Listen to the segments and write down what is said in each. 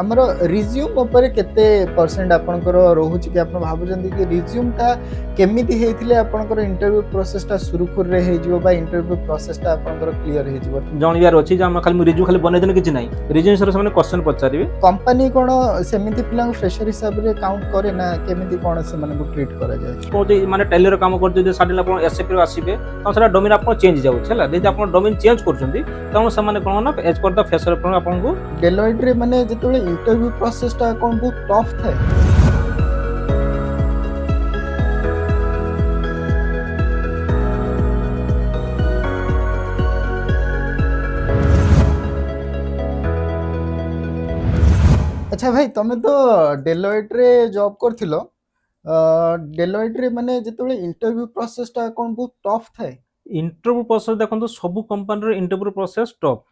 ଆମର ରିଜ୍ୟୁମ୍ ଉପରେ କେତେ ପରସେଣ୍ଟ ଆପଣଙ୍କର ରହୁଛି କି ଆପଣ ଭାବୁଛନ୍ତି କି ରିଜ୍ୟୁମ୍ଟା କେମିତି ହେଇଥିଲେ ଆପଣଙ୍କର ଇଣ୍ଟରଭ୍ୟୁ ପ୍ରୋସେସଟା ସୁରୁଖୁରୁରେ ହେଇଯିବ ବା ଇଣ୍ଟରଭ୍ୟୁ ପ୍ରୋସେସଟା ଆପଣଙ୍କର କ୍ଲିୟର ହେଇଯିବ? ଜଣିବାର ଅଛି ଯେ ଆମେ ଖାଲି ମୁଁ ରିଜ୍ୟୁ ଖାଲି ବନେଇଦେଲେ କିଛି ନାହିଁ, ରିଜ୍ୟୁ ବିଷୟରେ ସେମାନେ କ୍ୱେଶ୍ଚନ୍ ପଚାରିବେ। କମ୍ପାନୀ କ'ଣ ସେମିତି ପିଲାଙ୍କୁ ଫ୍ରେଶର ହିସାବରେ କାଉଣ୍ଟ କରେ ନା କେମିତି କ'ଣ ସେମାନଙ୍କୁ ଟ୍ରିଟ୍ କରାଯାଏ? କହୁଛି ମାନେ ଟେଲିର କାମ କରୁଛି, ଯଦି ସାଡେନ୍ ଆପଣ ଏସ୍ଏପିରୁ ଆସିବେ ତ ସେଟା ଡୋମିନ୍ ଆପଣ ଚେଞ୍ଜ ଯାଉଛି ହେଲା। ଯଦି ଆପଣ ଡୋମିନ୍ ଚେଞ୍ଜ କରୁଛନ୍ତି ତେଣୁ ସେମାନେ କ'ଣ ନା ଏଜ୍ ପର୍ ଦ ଫ୍ରେଶର ଆପଣଙ୍କୁ ଡେଲଏଟ୍‌ରେ ମାନେ ଯେତେବେଳେ ଇଣ୍ଟରଭ୍ୟୁ ପ୍ରୋସେସଟା କ'ଣ ବହୁତ ଟଫ୍ ଥାଏ? ଆଚ୍ଛା ଭାଇ, ତମେ ତ ଡେଲଏଟ୍‌ରେ ଜବ୍ କରିଥିଲ। ଡେଲଏଟ୍‌ରେ ମାନେ ଯେତେବେଳେ ଇଣ୍ଟରଭ୍ୟୁ ପ୍ରୋସେସଟା କ'ଣ ବହୁତ ଟଫ୍ ଥାଏ? ଇଣ୍ଟରଭ୍ୟୁ ପ୍ରୋସେସ୍ ଦେଖନ୍ତୁ, ସବୁ କମ୍ପାନୀର ଇଣ୍ଟରଭ୍ୟୁ ପ୍ରୋସେସ୍ ଟପ୍,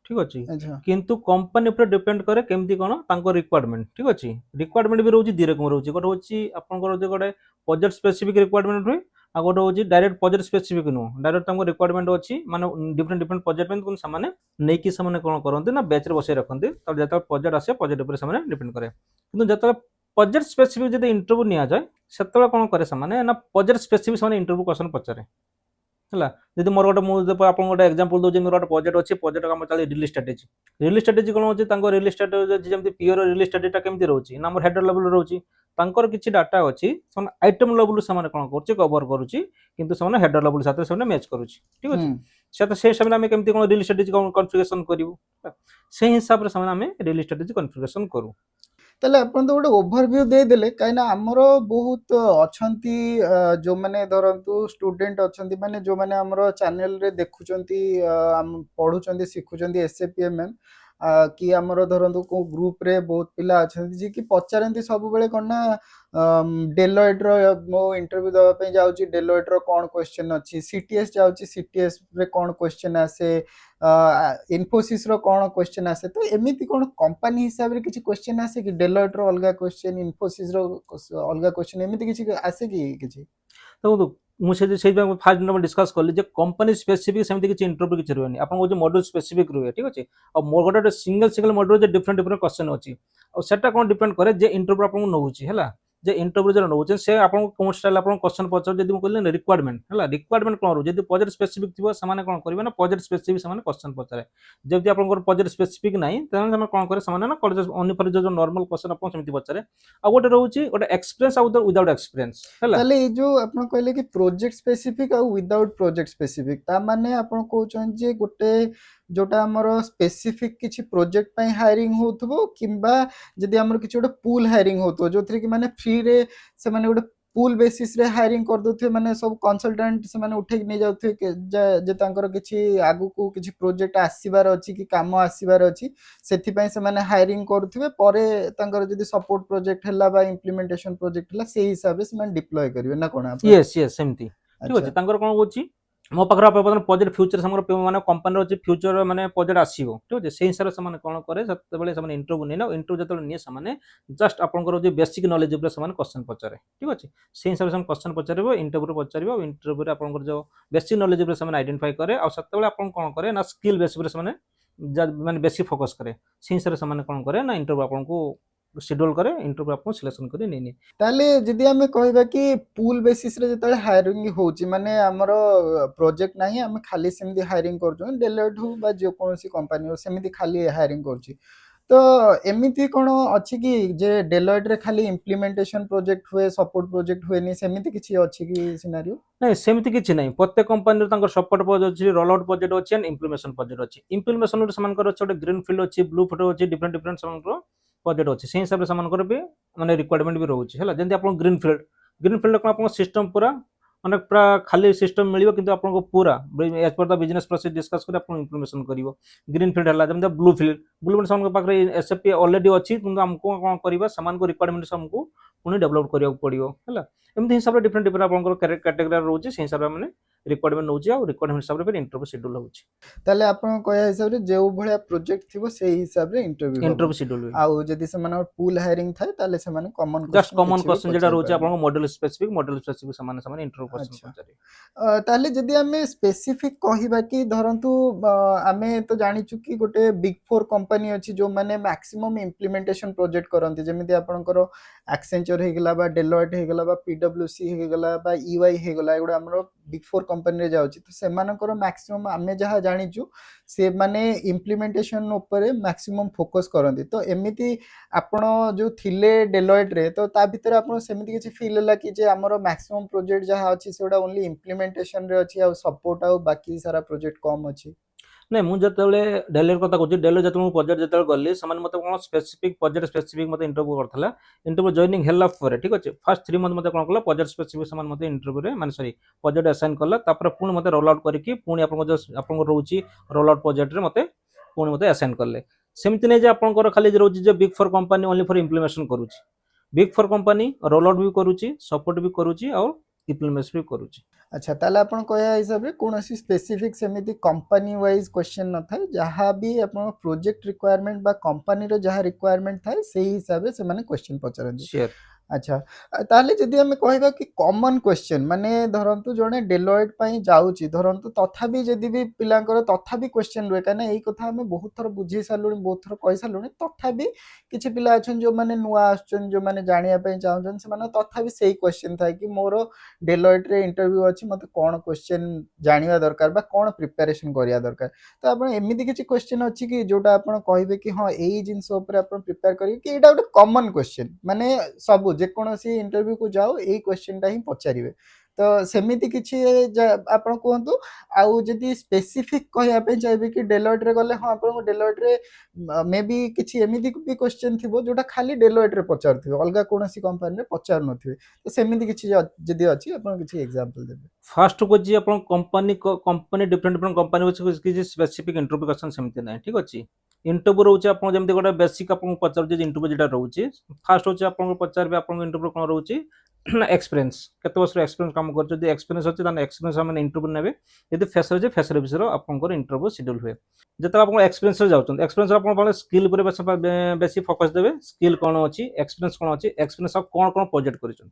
ଠିକ୍ ଅଛି। ଆଚ୍ଛା। କିନ୍ତୁ କମ୍ପାନୀ ଉପରେ ଡିପେଣ୍ଡ କରେ କେମିତି କ'ଣ ତାଙ୍କ ରିକ୍ୱାରମେଣ୍ଟ, ଠିକ୍ ଅଛି। ରିକ୍ୱାରମେଣ୍ଟ ବି ରହୁଛି ଦୁଇ ରକମ ରହୁଛି। ଗୋଟେ ହେଉଛି ଆପଣଙ୍କର ଯେ ଗୋଟେ ପ୍ରୋଜେକ୍ଟ ସ୍ପେସିଫିକ୍ ରିକ୍ୱାରମେଣ୍ଟ ରୁହେ, ଆଉ ଗୋଟେ ହେଉଛି ଡାଇରେକ୍ଟ ପ୍ରୋଜେକ୍ଟ ସ୍ପେସିଫିକ୍ ନୁହଁ। ଡାଇରେକ୍ଟ ତାଙ୍କ ରିକ୍ୱାରମେଣ୍ଟ ଅଛି ମାନେ ଡିଫରେଣ୍ଟ ଡିଫରେଣ୍ଟ ପ୍ରୋଜେକ୍ଟ ପାଇଁ, କିନ୍ତୁ ସେମାନେ ନେଇକି ସେମାନେ କ'ଣ କରନ୍ତି ନା ବ୍ୟାଚ୍ରେ ବସେଇ ରଖନ୍ତି। ତାପରେ ଯେତେବେଳେ ପ୍ରୋଜେକ୍ଟ ଆସେ ପ୍ରୋଜେକ୍ଟ ଉପରେ ସେମାନେ ଡିପେଣ୍ଡ କରେ। କିନ୍ତୁ ଯେତେବେଳେ ପ୍ରୋଜେକ୍ଟ ସ୍ପେସିଫିକ୍ ଯଦି ଇଣ୍ଟରଭ୍ୟୁ ନିଆଯାଏ ସେତେବେଳେ କ'ଣ କରେ ସେମାନେ ନା ପ୍ରୋଜେକ୍ଟ ସ୍ପେସିଫିକ୍ ସେମାନେ ଇଣ୍ଟରଭ୍ୟୁ କ୍ୱେଶ୍ଚନ୍ ପଚାରେ ହେଲା। ଯଦି ମୋର ଗୋଟେ ମୁଁ ଆପଣଙ୍କୁ ଗୋଟେ ଏକ୍ସାମ୍ପଲ୍ ଦେଉଛି, ମୋର ଗୋଟେ ପ୍ରୋଜେକ୍ଟ ଅଛି, ପ୍ରୋଜେକ୍ଟ କାମ ଚାଲିଛି ରିଲିଜ୍ ଷ୍ଟ୍ରାଟେଜି। ରିଲିଜ୍ ଷ୍ଟ୍ରାଟେଜି କ'ଣ ହେଉଛି, ତାଙ୍କ ରିଲିଜ୍ ଷ୍ଟ୍ରାଟେଜି ଅଛି ଯେମିତି ପିଓର ରିଲିଜ୍ ଷ୍ଟ୍ରାଟେଜିଟା କେମିତି ରହୁଛି ନା ଆମର ହେଡର ଲେଭେଲ୍ ରହୁଛି। ତାଙ୍କର କିଛି ଡାଟା ଅଛି, ସେମାନେ ଆଇଟମ୍ ଲେଭେଲ୍ ସେମାନେ କ'ଣ କରୁଛି କଭର କରୁଛି, କିନ୍ତୁ ସେମାନେ ହେଡର ଲେଭେଲ୍ ସାଥିରେ ସେମାନେ ମ୍ୟାଚ୍ କରୁଛି, ଠିକ୍ ଅଛି। ସେ ହିସାବରେ ଆମେ କେମିତି କ'ଣ ରିଲିଜ୍ ଷ୍ଟ୍ରାଟେଜି କନଫିଗରେସନ୍ କରିବୁ, ସେଇ ହିସାବରେ ସେମାନେ ଆମେ ରିଲିଜ୍ ଷ୍ଟ୍ରାଟେଜି କନଫିଗରେସନ୍ କରୁ। ତାହେଲେ ଆପଣ ତ ଗୋଟେ ଓଭରଭ୍ୟୁ ଦେଇଦେଲେ, କାହିଁକିନା ଆମର ବହୁତ ଅଛନ୍ତି ଯେଉଁମାନେ ଧରନ୍ତୁ ଷ୍ଟୁଡେଣ୍ଟ ଅଛନ୍ତି, ମାନେ ଯେଉଁମାନେ ଆମର ଚ୍ୟାନେଲରେ ଦେଖୁଛନ୍ତି, ପଢ଼ୁଛନ୍ତି, ଶିଖୁଛନ୍ତି SAPMM, କି ଆମର ଧରନ୍ତୁ କେଉଁ ଗ୍ରୁପରେ ବହୁତ ପିଲା ଅଛନ୍ତି ଯିଏକି ପଚାରନ୍ତି ସବୁବେଳେ କ'ଣ ନା ଡେଲଏଟ୍‌ର ମୁଁ ଇଣ୍ଟରଭ୍ୟୁ ଦେବା ପାଇଁ ଯାଉଛି, ଡେଲଏଟ୍‌ର କ'ଣ କ୍ୱେଶ୍ଚନ୍ ଅଛି, CTS ଯାଉଛି, CTSରେ କ'ଣ କ୍ୱେଶ୍ଚନ୍ ଆସେ, ଇନଫୋସିସ୍‌ର କ'ଣ କ୍ୱେଶ୍ଚନ୍ ଆସେ। ତ ଏମିତି କ'ଣ କମ୍ପାନୀ ହିସାବରେ କିଛି କ୍ୱେଶ୍ଚନ୍ ଆସେ କି? ଡେଲଏଟ୍‌ର ଅଲଗା କ୍ୱେଶ୍ଚନ୍, ଇନଫୋସିସ୍‌ର ଅଲଗା କ୍ୱେଶ୍ଚନ୍, ଏମିତି କିଛି ଆସେ କି କିଛି? ଦେଖନ୍ତୁ, ମୁଁ ସେଇଥିପାଇଁ ଫାର୍ଷ୍ଟ ନମ୍ବର ଡିସ୍କସ୍ କଲି ଯେ କମ୍ପାନୀ ସ୍ପେସିଫିକ୍ ସେମିତି କିଛି ଇଣ୍ଟରଭ୍ୟୁ କିଛି ରୁହେନି। ଆପଣଙ୍କ ହେଉଛି ମଡ୍ୟୁଲ୍ ସ୍ପେସିଫିକ୍ ରୁହେ, ଠିକ୍ ଅଛି। ଆଉ ଗୋଟେ ଗୋଟେ ସିଙ୍ଗଲ ମଡ୍ୟୁଲ୍ ଯେ ଡିଫରେଣ୍ଟ ଡିଫରେଣ୍ଟ କ୍ୱେଶ୍ଚନ୍ ଅଛି, ଆଉ ସେଟା କ'ଣ ଡିପେଣ୍ଡ କରେ ଯେ ଇଣ୍ଟରଭ୍ୟୁ ଆପଣଙ୍କୁ ନେଉଛି ହେଲା। ଯେ ଇଣ୍ଟରଭ୍ୟୁ ଯେତେବେଳେ ନେଉଛି ସେ ଆପଣଙ୍କୁ କେଉଁ ଷ୍ଟାଇଲ୍ ଆପଣଙ୍କୁ କ୍ୱେଶ୍ଚନ୍ ପଚାରୁଛି। ଯଦି ମୁଁ କହିଲି ନା ରିକ୍ୱାରମେଣ୍ଟ ହେଲା, ରିକ୍ୱାରମେଣ୍ଟ କ'ଣ ରହୁଛି, ଯଦି ପ୍ରୋଜେକ୍ଟ ସ୍ପେସିଫିକ୍ ଥିବ ସେମାନେ କ'ଣ କରିବେ ନା ପ୍ରୋଜେକ୍ଟ ସ୍ପେସିଫିକ୍ ସେମାନେ କ୍ୱେଶ୍ଚନ୍ ପଚାରେ। ଯଦି ଆପଣଙ୍କର ପ୍ରୋଜେକ୍ଟ ସ୍ପେସିଫିକ୍ ନାହିଁ ତାହେଲେ ସେମାନେ କ'ଣ କରେ, ସେମାନେ ନା ଅନ୍ୟ ଯେଉଁ ନର୍ମାଲ କ୍ୱେଶ୍ଚନ୍ ଆପଣ ସେମିତି ପଚାରେ। ଆଉ ଗୋଟେ ରହୁଛି ଗୋଟେ ଏକ୍ସପିରିଏନ୍ସ ଆଉ ୱିଦାଉଟ୍ ଏକ୍ସପିରିଏନ୍ସ ହେଲା। ତାହେଲେ ଏଇ ଯେଉଁ ଆପଣ କହିଲେ କି ପ୍ରୋଜେକ୍ଟ ସ୍ପେସିଫିକ୍ ଆଉ ୱିଦାଉଟ୍ ପ୍ରୋଜେକ୍ଟ ସ୍ପେସିଫିକ୍, ତା ମାନେ ଆପଣ କହୁଛନ୍ତି ଯେ ଗୋଟେ ଯେଉଁଟା ଆମର ସ୍ପେସିଫିକ୍ କିଛି ପ୍ରୋଜେକ୍ଟ ପାଇଁ ହାୟରିଂ ହେଉଥିବ, କିମ୍ବା ଯଦି ଆମର କିଛି ଗୋଟେ ପୁଲ୍ ହାୟରିଂ ହେଉଥିବ ଯେଉଁଥିରେ କି ମାନେ ଫ୍ରିରେ ସେମାନେ ଗୋଟେ ପୁଲ୍ ବେସିସ୍‌ରେ ହାୟରିଂ କରିଦେଉଥିବେ, ମାନେ ସବୁ କନସଲଟାଣ୍ଟ ସେମାନେ ଉଠେଇକି ନେଇଯାଉଥିବେ ଯେ ତାଙ୍କର କିଛି ଆଗକୁ କିଛି ପ୍ରୋଜେକ୍ଟ ଆସିବାର ଅଛି କି କାମ ଆସିବାର ଅଛି, ସେଥିପାଇଁ ସେମାନେ ହାୟରିଂ କରୁଥିବେ। ପରେ ତାଙ୍କର ଯଦି ସପୋର୍ଟ ପ୍ରୋଜେକ୍ଟ ହେଲା ବା ଇମ୍ପ୍ଲିମେଣ୍ଟେସନ୍ ପ୍ରୋଜେକ୍ଟ ହେଲା, ସେଇ ହିସାବରେ ସେମାନେ ଡିପ୍ଲୟ କରିବେ ନା କ'ଣ? ୟେସ୍ ୟେସ୍ ସେମିତି, ଠିକ୍ ଅଛି। ତାଙ୍କର କ'ଣ ହେଉଛି, ମୋ ପାଖରେ ବର୍ତ୍ତମାନ ପ୍ରୋଜେକ୍ଟ ଫ୍ୟୁଚର ଆମର ମାନେ କମ୍ପାନୀର ଅଛି ଫ୍ୟୁଚର ମାନେ ପ୍ରୋଜେକ୍ଟ ଆସିବ, ଠିକ୍ ଅଛି। ସେଇ ହିସାବରେ ସେମାନେ କ'ଣ କରେ, ସେତେବେଳେ ସେମାନେ ଇଣ୍ଟରଭ୍ୟୁ ନିଏ ନା, ଇଣ୍ଟରଭ୍ୟୁ ଯେତେବେଳେ ନିଏ ସେମାନେ ଜଷ୍ଟ ଆପଣଙ୍କର ଯେଉଁ ବେସିକ୍ ନଲେଜ ଉପରେ ସେମାନେ କ୍ୱେଶ୍ଚନ୍ ପଚାରେ, ଠିକ୍ ଅଛି। ସେଇ ହିସାବରେ ସେମାନେ କ୍ୱେଶ୍ଚନ୍ ପଚାରିବ, ଇଣ୍ଟରଭ୍ୟୁରେ ପଚାରିବ, ଆଉ ଇଣ୍ଟରଭ୍ୟୁରେ ଆପଣଙ୍କର ଯେଉଁ ବେସିକ୍ ନଲେଜ ଉପରେ ସେମାନେ ଆଇଡେଣ୍ଟିଫାଇ କରେ, ଆଉ ସେତେବେଳେ ଆପଣ କ'ଣ କରେ ନା ସ୍କିଲ୍ ବେସ୍ ଉପରେ ସେମାନେ ମାନେ ବେଶୀ ଫୋକସ୍ କରେ। ସେଇ ହିସାବରେ ସେମାନେ କ'ଣ କରେ ନା ଇଣ୍ଟରଭ୍ୟୁ ଆପଣଙ୍କୁ ସିଡ୍ୟୁଲ୍ କରେ, ଇଣ୍ଟରଭ୍ୟୁ ଆପଣଙ୍କୁ ସିଲେକ୍ସନ୍ କରି ନେଇ। ତାହେଲେ ଯଦି ଆମେ କହିବା କି ପୁଲ୍ ବେସିସ୍‌ରେ ଯେତେବେଳେ ହାୟରିଂ ହେଉଛି, ମାନେ ଆମର ପ୍ରୋଜେକ୍ଟ ନାହିଁ, ଆମେ ଖାଲି ସେମିତି ହାୟରିଂ କରୁଛୁ, ଡେଲଏଟ୍ ହଉ ବା ଯେକୌଣସି କମ୍ପାନୀ ହଉ ସେମିତି ଖାଲି ହାୟରିଂ କରୁଛି, ତ ଏମିତି କ'ଣ ଅଛି କି ଯେ ଡେଲଏଟ୍‌ରେ ଖାଲି ଇମ୍ପ୍ଲିମେଣ୍ଟେସନ୍ ପ୍ରୋଜେକ୍ଟ ହୁଏ, ସପୋର୍ଟ ପ୍ରୋଜେକ୍ଟ ହୁଏନି, ସେମିତି କିଛି ଅଛି କି ସିନାରିଓ? ନାଇଁ ସେମିତି କିଛି ନାହିଁ। ପ୍ରତ୍ୟେକ କମ୍ପାନୀର ତାଙ୍କର ସପୋର୍ଟ ପ୍ରୋଜେକ୍ଟ ଅଛି, ରୋଲ୍ ଆଉଟ୍ ପ୍ରୋଜେକ୍ଟ ଅଛି, ଆଣ୍ଡ ଇମ୍ପ୍ଲିମେସନ୍ ପ୍ରୋଜେକ୍ଟ ଅଛି। ଇମ୍ପ୍ଲିମେସନ୍‌ରେ ସେମାନଙ୍କର ଅଛି ଗୋଟେ ଗ୍ରୀନ୍ ଫିଲ୍ଡ ଅଛି, ବ୍ଲୁ ଫିଲ୍ଡ ଅଛି, ଡିଫରେଣ୍ଟ ଡିଫରେଣ୍ଟ ସେମାନଙ୍କର ପ୍ରୋଜେକ୍ଟ ଅଛି। ସେଇ ହିସାବରେ ସେମାନଙ୍କର ବି ମାନେ ରିକ୍ୱାରମେଣ୍ଟ ବି ରହୁଛି ହେଲା। ଯେମିତି ଆପଣ ଗ୍ରୀନ୍ ଫିଲ୍ଡ କ'ଣ ଆପଣଙ୍କ ସିଷ୍ଟମ୍ ପୁରା ମାନେ ପୁରା ଖାଲି ସିଷ୍ଟମ୍ ମିଳିବ, କିନ୍ତୁ ଆପଣଙ୍କୁ ପୁରା as per the business process discuss କରି ଆପଣ ଇମ୍ପ୍ଲିମେସନ୍ କରିବ। ଗ୍ରୀନ୍ ଫିଲ୍ଡ ହେଲା ଯେମିତି ବ୍ଲୁ ଫିଲ୍ଡ ସେମାନଙ୍କ ପାଖରେ SAP ଅଲରେଡି ଅଛି, କିନ୍ତୁ ଆମକୁ କ'ଣ କରିବା, ସେମାନଙ୍କ ରିକ୍ୱାରମେଣ୍ଟ ଆମକୁ ପୁଣି ଡେଭଲପ୍ କରିବାକୁ ପଡ଼ିବ ହେଲା। ଏମିତି ହିସାବରେ ଡିଫରେଣ୍ଟ ଆପଣଙ୍କର କ୍ୟାଟେଗୋରୀ ରହୁଛି, ସେଇ ହିସାବରେ ମାନେ रिक्वायरमेंट नउची आ रिक्वायरमेंट हिसाब रे फिर इंटरव्यू शेड्यूल होउची ताले आपण कहया हिसाब रे जेउ भलिया प्रोजेक्ट थिबो सेही हिसाब रे इंटरव्यू हबो इंटरव्यू शेड्यूल हुए आउ जदि से माने पूल हायरिंग थाए ताले से माने कॉमन जस्ट क्वेश्चन कॉमन किछि भी क्वेश्चन जेटा पचारि रहउची पारबे। आपन मॉडल स्पेसिफिक सामान इंटरव्यू क्वेश्चन अच्छा पचारे ताले जदि आमे स्पेसिफिक कहिबा कि धरंतु आमे तो जानिचु कि गोटे बिग फोर कंपनी अछि जो माने मैक्सिमम इम्प्लीमेंटेशन प्रोजेक्ट करंती जेमिति आपनकर एक्सेंचर हे गेला बा डेलॉयट हे गेला बा पीडब्ल्यूसी हे गेला बा ईवाई हे गेला एगुडा हमरो बिग फोर कंपनी रे जाउची तो सेमानकर मैक्सिमम आमे जहा जानिचु से माने इम्प्लीमेंटेशन ऊपर मैक्सिमम फोकस करंती तो एमिति आपण जो थिले डेलॉयट रे तो ता भितर आपण सेमिति किछि फील होला कि जे हमरो मैक्सिमम प्रोजेक्ट जहा अछि सेडा ओनली इम्प्लीमेंटेशन रे अछि आ सपोर्ट आ बाकी सारा प्रोजेक्ट कम अछि। नहीं मुझे जेतेबेले डेलीर कथा कहूँ डेली जो प्रोजेक्ट जो गली से मतलब कौन स्पेसिफिक प्रोजेक्ट स्पेसिफिक मत इंटरव्यू करता इंटरव्यू जॉइनिंग है ठीक अच्छे फर्स्ट 3 मंथ मत कौन कला प्रोजेक्ट स्पेसिफिक से मत इंटरव्यू माने सॉरी प्रोजेक्ट असाइन कला पुणी मत रोल आउट करके पुणी आपन रोचे रोल आउट प्रोजेक्ट रे मत पुणी मत असाइन कले सेमती नहीं आपंकर खाली रोचे जो big four company only for implementation करुच्ची big four company roll out भी करुच्ची सपोर्ट भी करुच्ची और इम्प्लीमेशन भी करुच्ची। अच्छा ताले आपण कहया हिसाब रे कोनोसी स्पेसिफिक सेमिति कंपनी वाइज क्वेश्चन न थाए जहां भी आपण प्रोजेक्ट रिक्वायरमेंट बा कंपनी रो जहां रिक्वायरमेंट थाए सेही हिसाब रे से माने क्वेश्चन पचरंदी। शेयर अच्छा ताले जदि हमें कहबा कि कॉमन क्वेश्चन माने धरंतु जने डेलॉयट पई जाउची धरंतु तथापि जदि भी पिलांकर तथापि क्वेश्चन रुए काना एई कथा हमें बहुत थर बुझी सालुनी बहुत थर कहि सालुनी तथापि किछि पिला अछन जो माने नुआ आछन जो माने जानिया पई चाहछन से माने तथापि सेही क्वेश्चन थाए कि मोर डेलॉयट रे इंटरव्यू अछि मते कोन क्वेश्चन जानिया दरकार बा कोन प्रिपरेशन करिया दरकार तो आपण एमिति किछि क्वेश्चन अछि कि जोटा आपण कहबे कि हां एई जिंस ऊपर आपण प्रिपेयर करी कि एटा ଗୋଟେ कॉमन क्वेश्चन माने सब जेकोसी इंटरव्यू को जाओ यही क्वेश्चन टा ही पचारे तो सेमिति किछि आपण कहंतु आउ जदि स्पेसिफिक कहया पे चाहिए कि डेलॉयट रे गले हां आपण डेलॉयट रे मे बी किछि एमिति भी क्वेश्चन थिबो जोटा खाली डेलॉयट रे पचारथिबो अलगा कोनोसी कंपनी रे पचार नथिबे तो सेमिति किछि जदि अछि आपण किछि एग्जांपल देबे। फास्ट को जी अपन कंपनी डिफरेंट डिफरेंट कंपनी अछि कि स्पेसिफिक इंटरव्यू क्वेश्चन सेमति नै ठीक अछि इंटरव्यू रोचे अपन जेमति गोटे बेसिक अपन पचार जे इंटरव्यू जेटा रोचे फास्ट होचे अपन पचारबे अपन इंटरव्यू कोन रोचे एक्सपीरियंस केते वर्ष एक्सपीरियंस काम कर जदि एक्सपीरियंस अछि ताने एक्सपीरियंस हम इंटरव्यू नेबे यदि फ्रेशर जे फ्रेशर विषय अपन इंटरव्यू शेड्यूल हुए जते अपन एक्सपीरियंस रे जाउछन एक्सपीरियंस अपन पले स्किल ऊपर बेसी फोकस देबे स्किल कोन अछि एक्सपीरियंस कोन अछि एक्सपीरियंस आप कोन कोन प्रोजेक्ट करिसन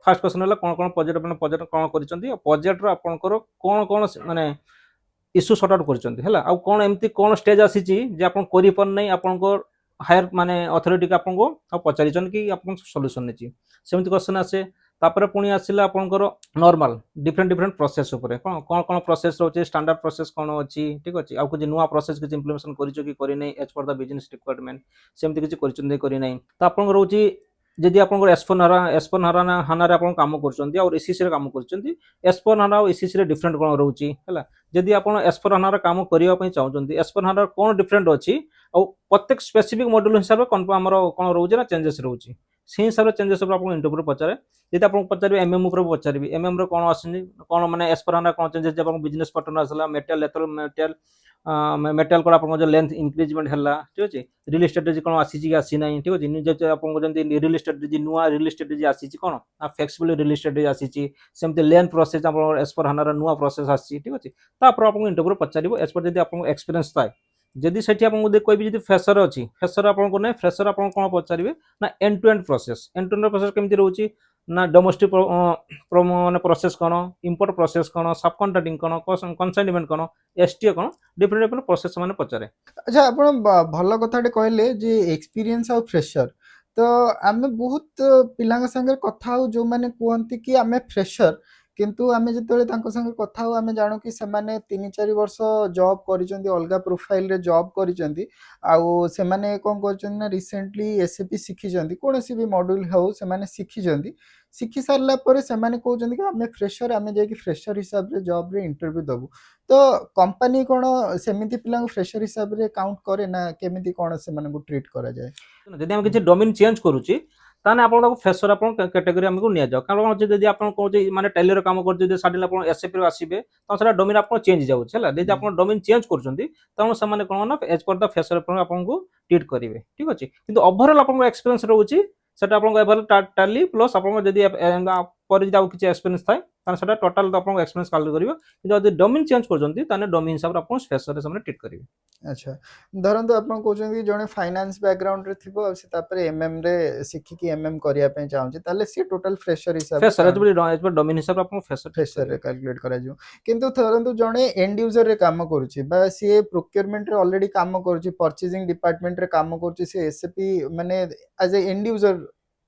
फास्ट क्वेश्चन है कौन कौन प्रोजेक्ट अपन प्रोजेक्ट कौन कर प्रोजेक्ट आपंकर कौन कौन माने इश्यू सॉर्ट आउट कर आ कौन एमती कौन स्टेज आसी जे आप कर हायर माने अथॉरिटी के आपको पचारिछन कि आपन सॉल्यूशन नेछि सेमती क्वेश्चन आसे तापर पुणी आसिला आपनकर नॉर्मल डिफरेंट डिफरेंट प्रोसेस ऊपर कौन कौन कौन प्रोसेस रोचे स्टैंडर्ड प्रोसेस कौन अछि ठीक अछि आ कुछ नुवा प्रोसेस के इंप्लीमेंटेशन करिछो कि करि नै as per the business requirement सेमती किछ करिछन नै करि नै त आपन रोची जदि आपन एसपन हाना आप काम कर और एसीसी काम कर एसपन हाना और एसीसी रे डिफरेंट कौन रोची है जदि आप एसपन हाना काम करने चाहते एसपन हाना कौन डिफरेंट अच्छी और प्रत्येक स्पेसिफिक मॉड्यूल हिसाब से कौन रोचे ना चेंजेस रोचे से हिसाब से चेंजेस इंटरव्यू पचारे जब आप पचारे एमएम पचारि एमएम कौन आसनी कौन मैंने एसपर हाना कौन चेंजेस जब बिजनेस पार्टनर आसला मेटेरियल मेटेरियल को आप लेंथ इंक्रीजमेंट है ठीक अच्छे रियल स्टेट कौन आसी आसी ना ठीक अच्छे निजे आप रियल स्टेट नुआ रियल स्टेट आसी कौन फ्लेक्सिबल रियल स्टेट आसी सेमती लेंथ प्रोसेस आप एसपर हानार नुआ प्रोसेस आसी ठीक अच्छे आपको इंटरव्यू पचार एसपर जब आप एक्सपीरियंस थाए जदि सेठी आपको कहबी जदि फ्रेशर अच्छी फ्रेशर आपको ना फ्रेशर आप कौन पचारे ना एंड टू एंड प्रोसेस केमती रोचे ना डोमेस्टिक माने प्रोसेस कौन इंपोर्ट प्रोसेस कौन सब कॉन्ट्रैक्टिंग कौन कंसाइनमेंट कौन एसटीओ कौन डिफरेंट डिफरेंट प्रोसेस माने पचारे। अच्छा आपण भल कथाटे कहले जे एक्सपीरियंस और फ्रेशर तो आमे बहुत पिलांग संगे कथा हो जो माने कहंती कि आमे फ्रेशर किंतु आमे जतले तांको संगे कथा हो आमे जानो कि से माने 3-4 वर्ष जॉब करिसेंती अलगा प्रोफाइल रे जॉब करिसेंती आउ से माने कोन करछन ना रिसेंटली एसएपी सिखिसेंती कोनोसी भी मॉड्यूल हो से माने सिखिसेंती सिखि सारला परे से माने कहउछंती कि आमे फ्रेशर आमे जे कि फ्रेशर हिसाब रे जॉब रे इंटरव्यू दबु तो कंपनी कोन सेमिति पिलांग फ्रेशर हिसाब रे काउंट करे ना केमिति कोन से माने को ट्रीट करा जाय जदि हम किछि डोमेन चेंज करूची ताने आपण ताको फ्रेशर आपण कैटेगरी हमको निया जाओ कारण जदि आपण कहउचे माने टेलर काम कर जदि साडिला आपण एसएपी रे आसीबे त सेटा डोमेन आपण चेंज जाउ छला जदि आपण डोमेन चेंज करछंती त से माने कोन ना एज पर द फ्रेशर आपण को ट्रीट करिवे ठीक अछि किंतु ओवरऑल आपण एक्सपीरियंस रहउची सेटा आपण एवर टैली प्लस आपण जदि पर जदि किछि एक्सपीरियंस थाए ତାହେଲେ ସେଟା ଟୋଟାଲ ଆପଣଙ୍କ ଏକ୍ସପେନ୍ସ କାଲ୍କୁଲେଟ୍ କରିବ। କିନ୍ତୁ ଯଦି ଡୋମେନ୍ ଚେଞ୍ଜ କରୁଛନ୍ତି ତାହେଲେ ଡୋମେନ୍ ହିସାବରେ ଆପଣ ଫ୍ରେସରରେ ସେମାନେ ଟ୍ରିଟ୍ କରିବେ। ଆଚ୍ଛା ଧରନ୍ତୁ ଆପଣ କହୁଛନ୍ତି କି ଜଣେ ଫାଇନାନ୍ସ ବ୍ୟାକଗ୍ରାଉଣ୍ଡରେ ଥିବ ଆଉ ସେ ତାପରେ ଏମ୍ଏମ୍ ରେ ଶିଖିକି ଏମ୍ଏମ୍ କରିବା ପାଇଁ ଚାହୁଁଛି ତାହେଲେ ସିଏ ଟୋଟାଲ ଫ୍ରେଶର ହିସାବରେ ଫ୍ରେସର ଏଜ୍ ଡୋମେନ୍ ହିସାବରେ ଆପଣ ଫ୍ରେସର ଟ୍ରିଟ୍ ଫ୍ରେଶରରେ କରିବେ। କାଲକୁଲେଟ୍ କରାଯିବ। କିନ୍ତୁ ଧରନ୍ତୁ ଜଣେ ଏଣ୍ଡ ୟୁଜରରେ କାମ କରୁଛି ବା ସିଏ ପ୍ରୋକ୍ୟୁରମେଣ୍ଟରେ ଅଲରେଡି କାମ କରୁଛି, ପରଚେଜିଂ ଡିପାର୍ଟମେଣ୍ଟରେ କାମ କରୁଛି, ସେ ଏସ୍ଏପି ମାନେ ଆଜ ଏ ଏଣ୍ଡ ୟୁଜର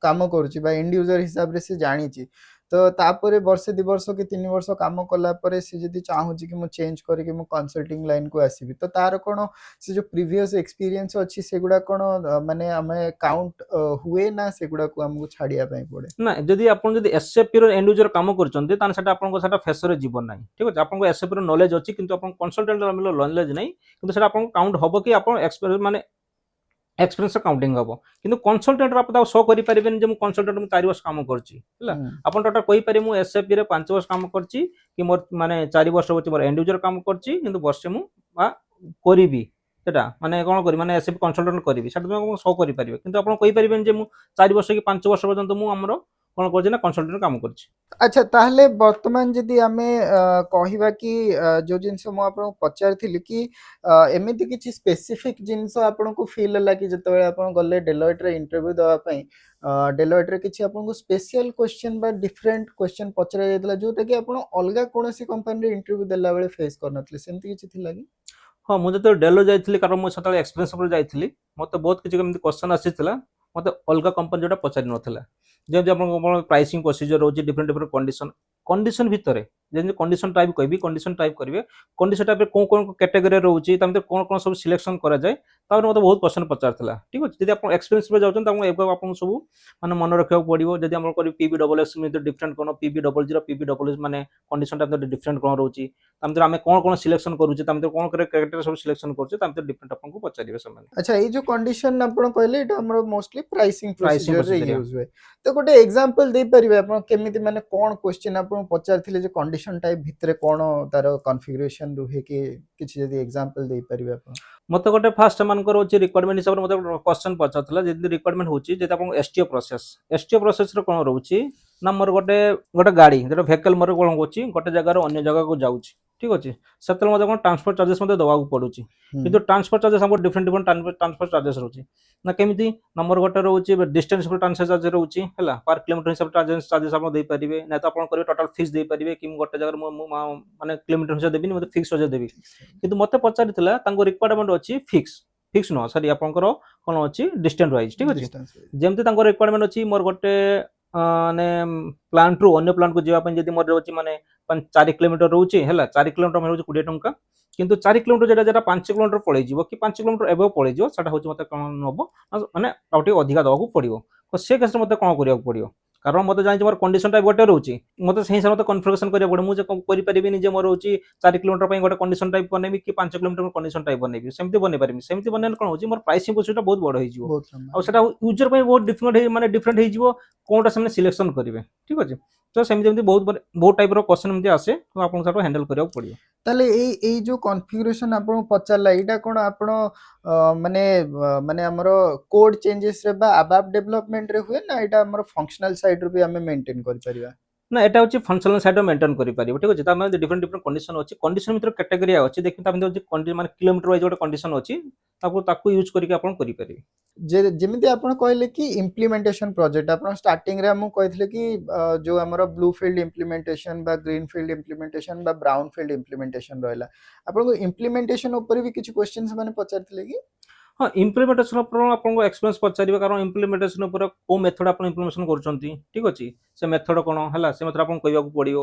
କାମ କରୁଛି ବା ଏଣ୍ଡ ୟୁଜର ହିସାବରେ ସେ ଜାଣିଛି, ତ ତାପରେ ବର୍ଷେ 2 ବର୍ଷ କି 3 ବର୍ଷ କାମ କଲା ପରେ ସେ ଯଦି ଚାହୁଁଛି କି ମୁଁ ଚେଞ୍ଜ କରିକି ମୁଁ କନସଲ୍ଟିଂ ଲାଇନକୁ ଆସିବି, ତ ତାର କ'ଣ ସେ ଯୋଉ ପ୍ରିଭିୟସ୍ ଏକ୍ସପିରିଏନ୍ସ ଅଛି ସେଗୁଡ଼ା କ'ଣ ମାନେ ଆମେ କାଉଣ୍ଟ ହୁଏ ନା ସେଗୁଡ଼ାକୁ ଆମକୁ ଛାଡ଼ିବା ପାଇଁ ପଡ଼େ? ନା ଯଦି ଆପଣ ଯଦି ଏସ୍ଏପି ର ଏଣ୍ଡ ୟୁଜର କାମ କରୁଛନ୍ତି ତାହେଲେ ସେଟା ଆପଣଙ୍କ ସେଟା ଫ୍ରେସରରେ ଯିବ ନାହିଁ। ଠିକ୍ ଅଛି, ଆପଣଙ୍କ ଏସ୍ଏପି ର ନଲେଜ ଅଛି କିନ୍ତୁ ଆପଣ କନସଲଟାଣ୍ଟ ନଲେଜ ନାହିଁ, କିନ୍ତୁ ସେଟା ଆପଣଙ୍କୁ କାଉଣ୍ଟ ହବ କି ଆପଣ ମାନେ ଏକ୍ସପିରିଏନ୍ସ କାଉଣ୍ଟିଂ ହବ। କିନ୍ତୁ କନସଲଟାଣ୍ଟ ଆପଣ ତାକୁ ଶୋ କରିପାରିବେନି ଯେ ମୁଁ କନସଲଟାଣ୍ଟ ମୁଁ 4 ବର୍ଷ କାମ କରିଛି ହେଲା। ଆପଣ ଟୋଟାଲ କହିପାରିବେ ମୁଁ ଏସ୍ଏପି ରେ 5 ବର୍ଷ କାମ କରିଛି କି ମୋର ମାନେ 4 ବର୍ଷ ହଉଛି ମୋର ଏଣ୍ଡ ୟୁଜର କାମ କରିଛି କିନ୍ତୁ ବର୍ଷେ ମୁଁ କରିବି ସେଟା ମାନେ କ'ଣ କରିବି ମାନେ ଏସ୍ଏପି କନସଲଟାଣ୍ଟ କରିବି ସେଟା ଆପଣ ଶୋ କରିପାରିବେ। କିନ୍ତୁ ଆପଣ କହିପାରିବେନି ଯେ ମୁଁ 4 ବର୍ଷ କି 5 ବର୍ଷ ପର୍ଯ୍ୟନ୍ତ ମୁଁ ଆମର କ'ଣ କରୁଛି ନା କନସଲଟାଣ୍ଟ କାମ କରୁଛି। ଆଚ୍ଛା ତାହେଲେ ବର୍ତ୍ତମାନ ଯଦି ଆମେ କହିବା କି ଯୋଉ ଜିନିଷ ମୁଁ ଆପଣଙ୍କୁ ପଚାରିଥିଲି କି ଏମିତି କିଛି ସ୍ପେସିଫିକ୍ ଜିନିଷ ଆପଣଙ୍କୁ ଫିଲ୍ ହେଲା କି ଯେତେବେଳେ ଆପଣ ଗଲେ ଡେଲଏଟ୍ରେ ଇଣ୍ଟରଭ୍ୟୁ ଦେବା ପାଇଁ, ଡେଲଏଟ୍ରେ କିଛି ଆପଣଙ୍କୁ ସ୍ପେଶିଆଲ କ୍ୱେଶ୍ଚନ୍ ବା ଡିଫରେଣ୍ଟ କ୍ୱେଶ୍ଚନ୍ ପଚରା ଯାଇଥିଲା ଯୋଉଟାକି ଆପଣ ଅଲଗା କୌଣସି କମ୍ପାନୀରେ ଇଣ୍ଟରଭ୍ୟୁ ଦେଲା ବେଳେ ଫେସ୍ କରିନଥିଲେ, ସେମିତି କିଛି ଥିଲା କି? ହଁ ମୁଁ ଯେତେବେଳେ ଡେଲୋ ଯାଇଥିଲି କାରଣ ମୁଁ ସେତେବେଳେ ଏକ୍ସପିରିଏନ୍ସ ଉପରେ ଯାଇଥିଲି, ମୋତେ ବହୁତ କିଛି ଏମିତି କ୍ୱେଶ୍ଚନ୍ ଆସିଥିଲା ମୋତେ ଅଲଗା କମ୍ପାନୀ ଯୋଉଟା ପଚାରି ନଥିଲା। ଯେମିତି ଆପଣଙ୍କ ପ୍ରାଇସିଂ ପ୍ରୋସିଜର ରହୁଛି ଡିଫରେଣ୍ଟ ଡିଫରେଣ୍ଟ କଣ୍ଡିସନ ଭିତରେ ଯେମିତି କଣ୍ଡିସନ ଟାଇପ୍ କହିବି କଣ୍ଡିସନ ଟାଇପ୍ କରିବେ, କଣ୍ଡିସନ ଟାଇପ୍ରେ କୋଉ କୋଉ କ୍ୟାଟେଗୋରୀ ରହୁଛି ତା ଭିତରେ କ'ଣ କ'ଣ ସବୁ ସିଲେକ୍ସନ କରାଯାଏ ତାପରେ ମୋତେ ବହୁତ କ୍ୱେଶ୍ଚନ୍ ପଚାରିଥିଲା। ଠିକ୍ ଅଛି, ଯଦି ଆପଣ ଏକ୍ସପିରିଏନ୍ସ ଉପରେ ଯାଉଛନ୍ତି ତାଙ୍କୁ ଏବେ ଆପଣଙ୍କୁ ସବୁ ମାନେ ମନେ ରଖିବାକୁ ପଡ଼ିବ। ଯଦି ଆମର କରିବି PBSS ଡିଫରେଣ୍ଟ କ'ଣ PB00 PB00 ମାନେ କଣ୍ଡିସନଟା ଡିଫରେଣ୍ଟ କ'ଣ ରହୁଛି, ତା ଭିତରେ ଆମେ କ'ଣ କ'ଣ ସିଲେକ୍ସନ କରୁଛେ ତା ଭିତରେ କ'ଣ କ୍ୟାରେକ୍ଟର ସବୁ ସିଲେକ୍ସନ କରୁଛେ ତା ଭିତରେ ଡିଫରେଣ୍ଟ ଆପଣଙ୍କୁ ପଚାରିବେ ସେମାନେ। ଆଚ୍ଛା ଏଇ ଯୋଉ କଣ୍ଡିସନ ଆପଣ କହିଲେ ଏଇଟା ଆମର ମୋଷ୍ଟଲି ପ୍ରାଇସିଂ ପ୍ରାଇସିଂ ପ୍ରୋସିଜରରେ ପ୍ରୋସିଜର ୟୁଜ୍ ହୁଏ, ତ ଗୋଟେ ଏକ୍ସାମ୍ପଲ ଦେଇପାରିବେ ଆପଣ କେମିତି ମାନେ କ'ଣ କ୍ୱେଶ୍ଚନ୍ ଆପଣଙ୍କୁ ପଚାରିଥିଲେ ଯେ କଣ୍ଡିସନ ଟାଇପ୍ ଭିତରେ କ'ଣ ତାର କନଫିଗରେସନ ରୁହେ କି କିଛି ଯଦି ଏକ୍ସାମ୍ପଲ ଦେଇପାରିବେ ଆପଣ? ମୋତେ ଗୋଟେ ଫାଷ୍ଟ ସେମାନଙ୍କର ହେଉଛି ରିକ୍ୱାରମେଣ୍ଟ ହିସାବରେ ମୋତେ କ୍ୱେଶ୍ଚନ୍ ପଚାରୁଥିଲା ଯେମିତି ରିକ୍ୱାରମେଣ୍ଟ ହେଉଛି ଯଦି ଆପଣଙ୍କ ଏସ୍ଟିଓ ପ୍ରୋସେସର କ'ଣ ରହୁଛି ନା ମୋର ଗୋଟେ ଗାଡ଼ି ଗୋଟେ ଭେହିକଲ୍ ମୋର କ'ଣ କରୁଛି ଗୋଟେ ଜାଗାରୁ ଅନ୍ୟ ଜାଗାକୁ ଯାଉଛି। ଠିକ୍ ଅଛି, ସେତେବେଳେ ମୋତେ କ'ଣ ଟ୍ରାନ୍ସପୋର୍ଟ ଚାର୍ଜେସ୍ ମୋତେ ଦେବାକୁ ପଡ଼ୁଛି। କିନ୍ତୁ ଟ୍ରାନ୍ସପୋର୍ଟ ଚାର୍ଜେସ୍ ଆମର ଡିଫରେଣ୍ଟ ଟ୍ରାନ୍ସପୋର୍ଟ ଚାର୍ଜେସ୍ ରହୁଛି ନା କେମିତି ନା ମୋର ଗୋଟେ ରହୁଛି ଡିଷ୍ଟାନ୍ସ ଉପରେ ଟ୍ରାନ୍ସପୋର୍ଟ ଚାର୍ଜେସ୍ ରହୁଛି ହେଲା, ପାର୍ କିଲୋମିଟର ହିସାବରେ ଚାର୍ଜେସ୍ ଆପଣ ଦେଇପାରିବେ ନା ତ ଆପଣ କରିବେ ଟୋଟାଲ ଫିକ୍ସ ଦେଇପାରିବେ କି ମୁଁ ଗୋଟେ ଜାଗାରେ ମୁଁ ମାନେ କିଲୋମିଟର ହିସାବରେ ଦେବିନି ମୋତେ ଫିକ୍ସ ଚାର୍ଜେସ୍ ଦେବି। କିନ୍ତୁ ମୋତେ ପଚାରିଥିଲା ତାଙ୍କ ରିକ୍ୱାରମେଣ୍ଟ ଅଛି ଫିକ୍ସ ନୁହଁ ସରି ଆପଣଙ୍କର କ'ଣ ଅଛି ଡିଷ୍ଟାନ୍ସ ୱାଇଜ୍। ଠିକ୍ ଅଛି, ଯେମିତି ତାଙ୍କର ରିକ୍ୱାରମେଣ୍ଟ ଅଛି ମୋର ଗୋଟେ ମାନେ ପ୍ଲାଣ୍ଟରୁ ଅନ୍ୟ ପ୍ଲାଣ୍ଟକୁ ଯିବା ପାଇଁ ଯଦି ମୋର ରହୁଛି ମାନେ 4 କିଲୋମିଟର ରହୁଛି ହେଲା, 4 କିଲୋମିଟର ରହୁଛି 20 ଟଙ୍କା। କିନ୍ତୁ 4 କିଲୋମିଟର ଯେଟା 5 କିଲୋମିଟର ପଳେଇଯିବ କି 5 କିଲୋମିଟର ଏଭବ ପଳେଇଯିବ ସେଟା ହେଉଛି ମୋତେ କ'ଣ ନେବ ମାନେ ଆଉ ଟିକେ ଅଧିକା ଦେବାକୁ ପଡ଼ିବ। ତ ସେ କେସ୍ରେ ମୋତେ କ'ଣ କରିବାକୁ ପଡ଼ିବ କାରଣ ମୋତେ ଜାଣିଛି ମୋର କଣ୍ଡିସନ ଟାଇପ୍ ଗୋଟେ ରହୁଛି, ମୋତେ ସେଇ ହିସାବରେ ମୋତେ କନଫିଗରେସନ କରିବାକୁ ପଡ଼ିବ। ମୁଁ ଯେ କରିପାରିବିନି ଯେ ମୋର ହେଉଛି 4 କିଲୋମିଟର ପାଇଁ ଗୋଟେ କଣ୍ଡିସନ ଟାଇପ୍ ବନେଇବି କି 5 କିଲୋମିଟର କଣ୍ଡିସନ ଟାଇପ୍ ବନେଇବି, ସେମିତି ବନେଇ ପାରିବି। ସେମିତି ବନେଇଲେ କ'ଣ ହେଉଛି ମୋର ପ୍ରାଇସିଂ ପ୍ରୋସିଜରଟା ବହୁତ ବଡ଼ ହେଇଯିବ ଆଉ ସେଟା ୟୁଜର ପାଇଁ ବହୁତ ଡିଫରେଣ୍ଟ ହେଇଯିବ କୋଉଟା ସେମାନେ ସିଲେକ୍ସନ କରିବେ। ଠିକ୍ ଅଛି, ତ ସେମିତି ଏମିତି ବହୁତ ଟାଇପ୍ର କ୍ୱେଶ୍ଚନ୍ ଏମିତି ଆସେ ତ ଆପଣଙ୍କୁ ସେଟା ହ୍ୟାଣ୍ଡେଲ କରିବାକୁ ପଡ଼ିବ। ତାହେଲେ ଏଇ ଯୋଉ କନଫିଗରେସନ ଆପଣଙ୍କୁ ପଚାରିଲା ଏଇଟା କ'ଣ ଆପଣ ମାନେ ମାନେ ଆମର କୋଡ ଚେଞ୍ଜେସରେ ବା ଆବାପ ଡେଭଲପମେଣ୍ଟରେ ହୁଏ ନା ଏଇଟା ଆମର ଫଙ୍କସନାଲ ସାଇଡରୁ ବି ଆମେ ମେଣ୍ଟେନ କରିପାରିବା? ନା এটা হচ্ছে ফংশনাল সাইড মেনটেন କରିପାରିବ। ଠିକ୍ ଅଛି, ତା ମାନେ ଡିଫରେଣ୍ଟ କଣ୍ଡିସନ ଅଛି, କଣ୍ଡିସନ ଭିତରେ କ୍ୟାଟେଗୋରୀ ଅଛି ଦେଖି ତା ଭିତରେ ହେଉଛି ମାନେ କିଲୋମିଟର ୱାଇଜ ଗୋଟେ କଣ୍ଡିସନ ଅଛି ତାକୁ ୟୁଜ୍ କରିକି ଆପଣ କରିପାରିବେ। ଯେମିତି ଆପଣ କହିଲେ କି ଇମ୍ପ୍ଲିମେଣ୍ଟେସନ ପ୍ରୋଜେକ୍ଟ ଆପଣ ଷ୍ଟାର୍ଟିଂରେ ଆମକୁ କହିଥିଲେ କି ଯୋଉ ଆମର ବ୍ଲୁ ଫିଲ୍ଡ ଇମ୍ପ୍ଲିମେଣ୍ଟେସନ ବା ଗ୍ରୀନ ଫିଲ୍ଡ ଇମ୍ପ୍ଲିମେଣ୍ଟେସନ ବା ବ୍ରାଉନ ଫିଲ୍ଡ ଇମ୍ପ୍ଲିମେଣ୍ଟେସନ ରହିଲା, ଆପଣଙ୍କୁ ଇମ୍ପ୍ଲିମେଣ୍ଟେସନ ଉପରେ ବି କିଛି କ୍ୱେଶ୍ଚନ ସେମାନେ ପଚାରିଥିଲେ କି? ହଁ ଇମ୍ପ୍ଲିମେଣ୍ଟେସନ ଉପରେ ଆପଣଙ୍କୁ ଏକ୍ସପିରିଏନ୍ସ ପଚାରିବେ କାରଣ ଇମ୍ପ୍ଲିମେଣ୍ଟେସନ ଉପରେ କୋଉ ମେଥଡ଼ ଆପଣ ଇମ୍ପ୍ଲିମେସନ କରୁଛନ୍ତି। ଠିକ୍ ଅଛି, ସେ ମେଥଡ଼ କ'ଣ ହେଲା ସେ ମେଥଡ଼ ଆପଣଙ୍କୁ କହିବାକୁ ପଡ଼ିବ।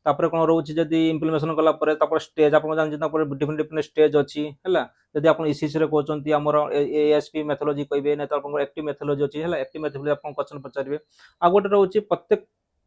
ତାପରେ କ'ଣ ରହୁଛି ଯଦି ଇମ୍ପ୍ଲିମେସନ କଲା ପରେ ତାପରେ ଷ୍ଟେଜ୍ ଆପଣ ଜାଣିଛନ୍ତି ତାପରେ ଡିଫରେଣ୍ଟ ଷ୍ଟେଜ୍ ଅଛି ହେଲା। ଯଦି ଆପଣ ଇସିସିରେ କହୁଛନ୍ତି ଆମର ASP ମେଥୋଲୋଜି କହିବେ ନା ତ ଆପଣଙ୍କର ଆକ୍ଟିଭ ମେଥୋଲୋଜି ଅଛି ହେଲା, ଆକ୍ଟିଭ ମେଥୋଲୋଜି ଆପଣଙ୍କୁ କ୍ୱେଶ୍ଚନ ପଚାରିବେ। ଆଉ ଗୋଟେ ରହୁଛି ପ୍ରତ୍ୟେକ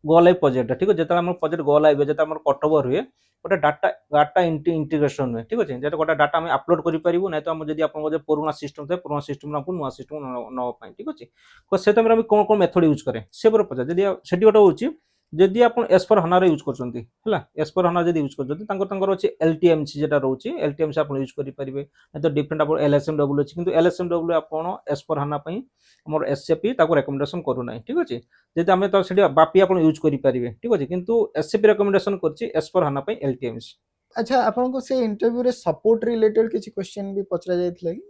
ଗୋ ଲାଇଭ୍ ପ୍ରୋଜେକ୍ଟ। ଠିକ୍ ଅଛି, ଯେତେବେଳେ ଆମର ପ୍ରୋଜେକ୍ଟ ଗୋ ଲାଇଭ୍ ଯେତେବେଳେ ଆମର କଟଓଭର ହୁଏ ଗୋଟେ ডাটা ইন্টিগ্রেশন ହୁଏ। ଠିକ୍ ଅଛି, ଯେହେତୁ ଗୋଟେ ଡାଟା ଆମେ ଆପଲୋଡ୍ କରିପାରିବୁ ନାହିଁ ତ ଆମ ଯଦି ଆପଣଙ୍କ ପୁରୁଣା ସିଷ୍ଟମ୍ ଥାଏ ପୁରୁଣା ସିଷ୍ଟମ୍ ଆମକୁ ନୂଆ ସିଷ୍ଟମ୍ ନେବା ପାଇଁ। ଠିକ୍ ଅଛି, ତ ସେ ଟାଇମ୍ରେ ଆମେ କ'ଣ ମେଥଡ଼ ୟୁଜ୍ କରେ ସେ ଉପରେ ପଚାର ଯଦି ସେଠି ଗୋଟେ ହେଉଛି ଯଦି ଆପଣ S4 HANA ୟୁଜ୍ କରୁଛନ୍ତି ହେଲା, S4 HANA ଯଦି ୟୁଜ୍ କରୁଛନ୍ତି ତାଙ୍କର ଅଛି LTMC ଯେଟା ରହୁଛି, LTMC ଆପଣ ୟୁଜ୍ କରିପାରିବେ। ନାହିଁ ତ ଡିଫରେଣ୍ଟ ଆପଣ LSMW ଅଛି, କିନ୍ତୁ LSMW ଆପଣ S4 HANA ପାଇଁ ଆମର SAP ତାକୁ ରେକମେଣ୍ଡେସନ୍ କରୁନାହିଁ, ଠିକ୍ ଅଛି। ଯଦି ଆମେ ତ ସେଠି ବାପି ଆପଣ ୟୁଜ୍ କରିପାରିବେ, ଠିକ୍ ଅଛି, କିନ୍ତୁ SAP ରେକମେଣ୍ଡେସନ୍ କରୁଛି S4 HANA ପାଇଁ LTMC। ଆଚ୍ଛା, ଆପଣଙ୍କୁ ସେ ଇଣ୍ଟରଭ୍ୟୁରେ ସପୋର୍ଟ ରିଲେଟେଡ୍ କିଛି କ୍ୱେଶ୍ଚନ୍ ବି ପଚରା ଯାଇଥିଲା କି?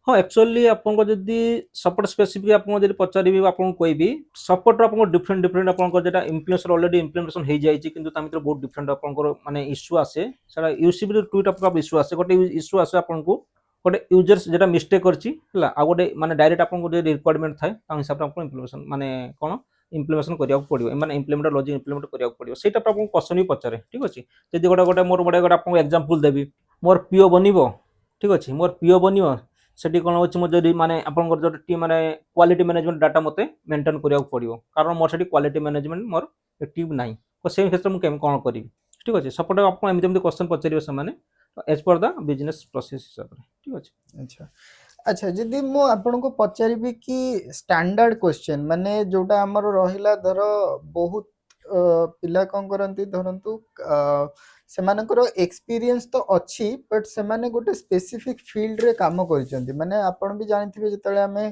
ହଁ ଆକ୍ଚୁଆଲି ଆପଣଙ୍କ ଯଦି ସପୋର୍ଟ ସ୍ପେସିଫିକ୍ ଆପଣଙ୍କୁ ଯଦି ପଚାରିବି ଆପଣଙ୍କୁ କହିବି ସପୋର୍ଟର ଆପଣଙ୍କ ଡିଫରେଣ୍ଟ ଆପଣଙ୍କର ଯେଟା ଇମ୍ପ୍ଲିମେସନ୍ ଅଲରେଡି ଇମ୍ପ୍ଲିମେସନ୍ ହେଇଯାଇଛି କିନ୍ତୁ ତା ଭିତରେ ବହୁତ ଡିଫରେଣ୍ଟ ଆପଣଙ୍କର ମାନେ ଇସ୍ୟୁ ଆସେ ସେଟା ୟୁସିବିରେ ଟୁ ଟାଇପ୍ ଅଫ୍ ଇସ୍ୟୁ ଆସେ। ଗୋଟେ ଇସ୍ୟୁ ଆସେ ଆପଣଙ୍କୁ ଗୋଟେ ୟୁଜର୍ସ ଯେଟା ମିଷ୍ଟେକ୍ କରିଛି ହେଲା, ଆଉ ଗୋଟେ ମାନେ ଡାଇରେକ୍ଟ ଆପଣଙ୍କୁ ଯଦି ରିକ୍ୱାରମେଣ୍ଟ ଥାଏ ତା ହିସାବରେ ଆପଣଙ୍କୁ ଇମ୍ପ୍ଲିମେସନ୍ ମାନେ କ'ଣ ଇମ୍ପ୍ଲିମେସନ୍ କରିବାକୁ ପଡ଼ିବ, ମାନେ ଇମ୍ପ୍ଲିମେଣ୍ଟ ଲଜିକ୍ ଇମ୍ପ୍ଲିମେଣ୍ଟ କରିବାକୁ ପଡ଼ିବ, ସେଇଟା ଆପଣଙ୍କୁ କ୍ୱେଶ୍ଚନ୍ ବି ପଚାରେ, ଠିକ୍ ଅଛି। ଯଦି ଗୋଟେ ମୋର ଗୋଟେ ଆପଣଙ୍କୁ ଏକ୍ଜାମ୍ପଲ୍ ଦେବି, ମୋର ପିଓ ବନିବ, ଠିକ୍ ଅଛି, ମୋର ପିଓ ବନିବ ସେଠି କ'ଣ ହେଉଛି ମୋ ଯଦି ମାନେ ଆପଣଙ୍କର ଯଦି ଟିମ୍ ମାନେ କ୍ୱାଲିଟି ମ୍ୟାନେଜମେଣ୍ଟ ଡାଟା ମୋତେ ମେଣ୍ଟେନ୍ କରିବାକୁ ପଡ଼ିବ, କାରଣ ମୋର ସେଠି କ୍ୱାଲିଟି ମ୍ୟାନେଜମେଣ୍ଟ ମୋର ଟିମ୍ ନାହିଁ, ତ ସେଇ କ୍ଷେତ୍ରରେ ମୁଁ କ'ଣ କରିବି, ଠିକ୍ ଅଛି। ସପୋର୍ଟ ଆପଣ ଏମିତି କ୍ୱେଶ୍ଚନ୍ ପଚାରିବେ ସେମାନେ age per the business process ହିସାବରେ, ଠିକ୍ ଅଛି। ଆଚ୍ଛା ଆଚ୍ଛା, ଯଦି ମୁଁ ଆପଣଙ୍କୁ ପଚାରିବି କି ଷ୍ଟାଣ୍ଡାର୍ଡ କ୍ୱେଶ୍ଚନ୍ ମାନେ ଯୋଉଟା ଆମର ରହିଲା, ଧର ବହୁତ ପିଲା କ'ଣ କରନ୍ତି, ଧରନ୍ତୁ ସେମାନଙ୍କର ଏକ୍ସପିରିଏନ୍ସ ତ ଅଛି ବଟ୍ ସେମାନେ ଗୋଟେ ସ୍ପେସିଫିକ୍ ଫିଲ୍ଡରେ କାମ କରିଛନ୍ତି, ମାନେ ଆପଣ ବି ଜାଣିଥିବେ ଯେତେବେଳେ ଆମେ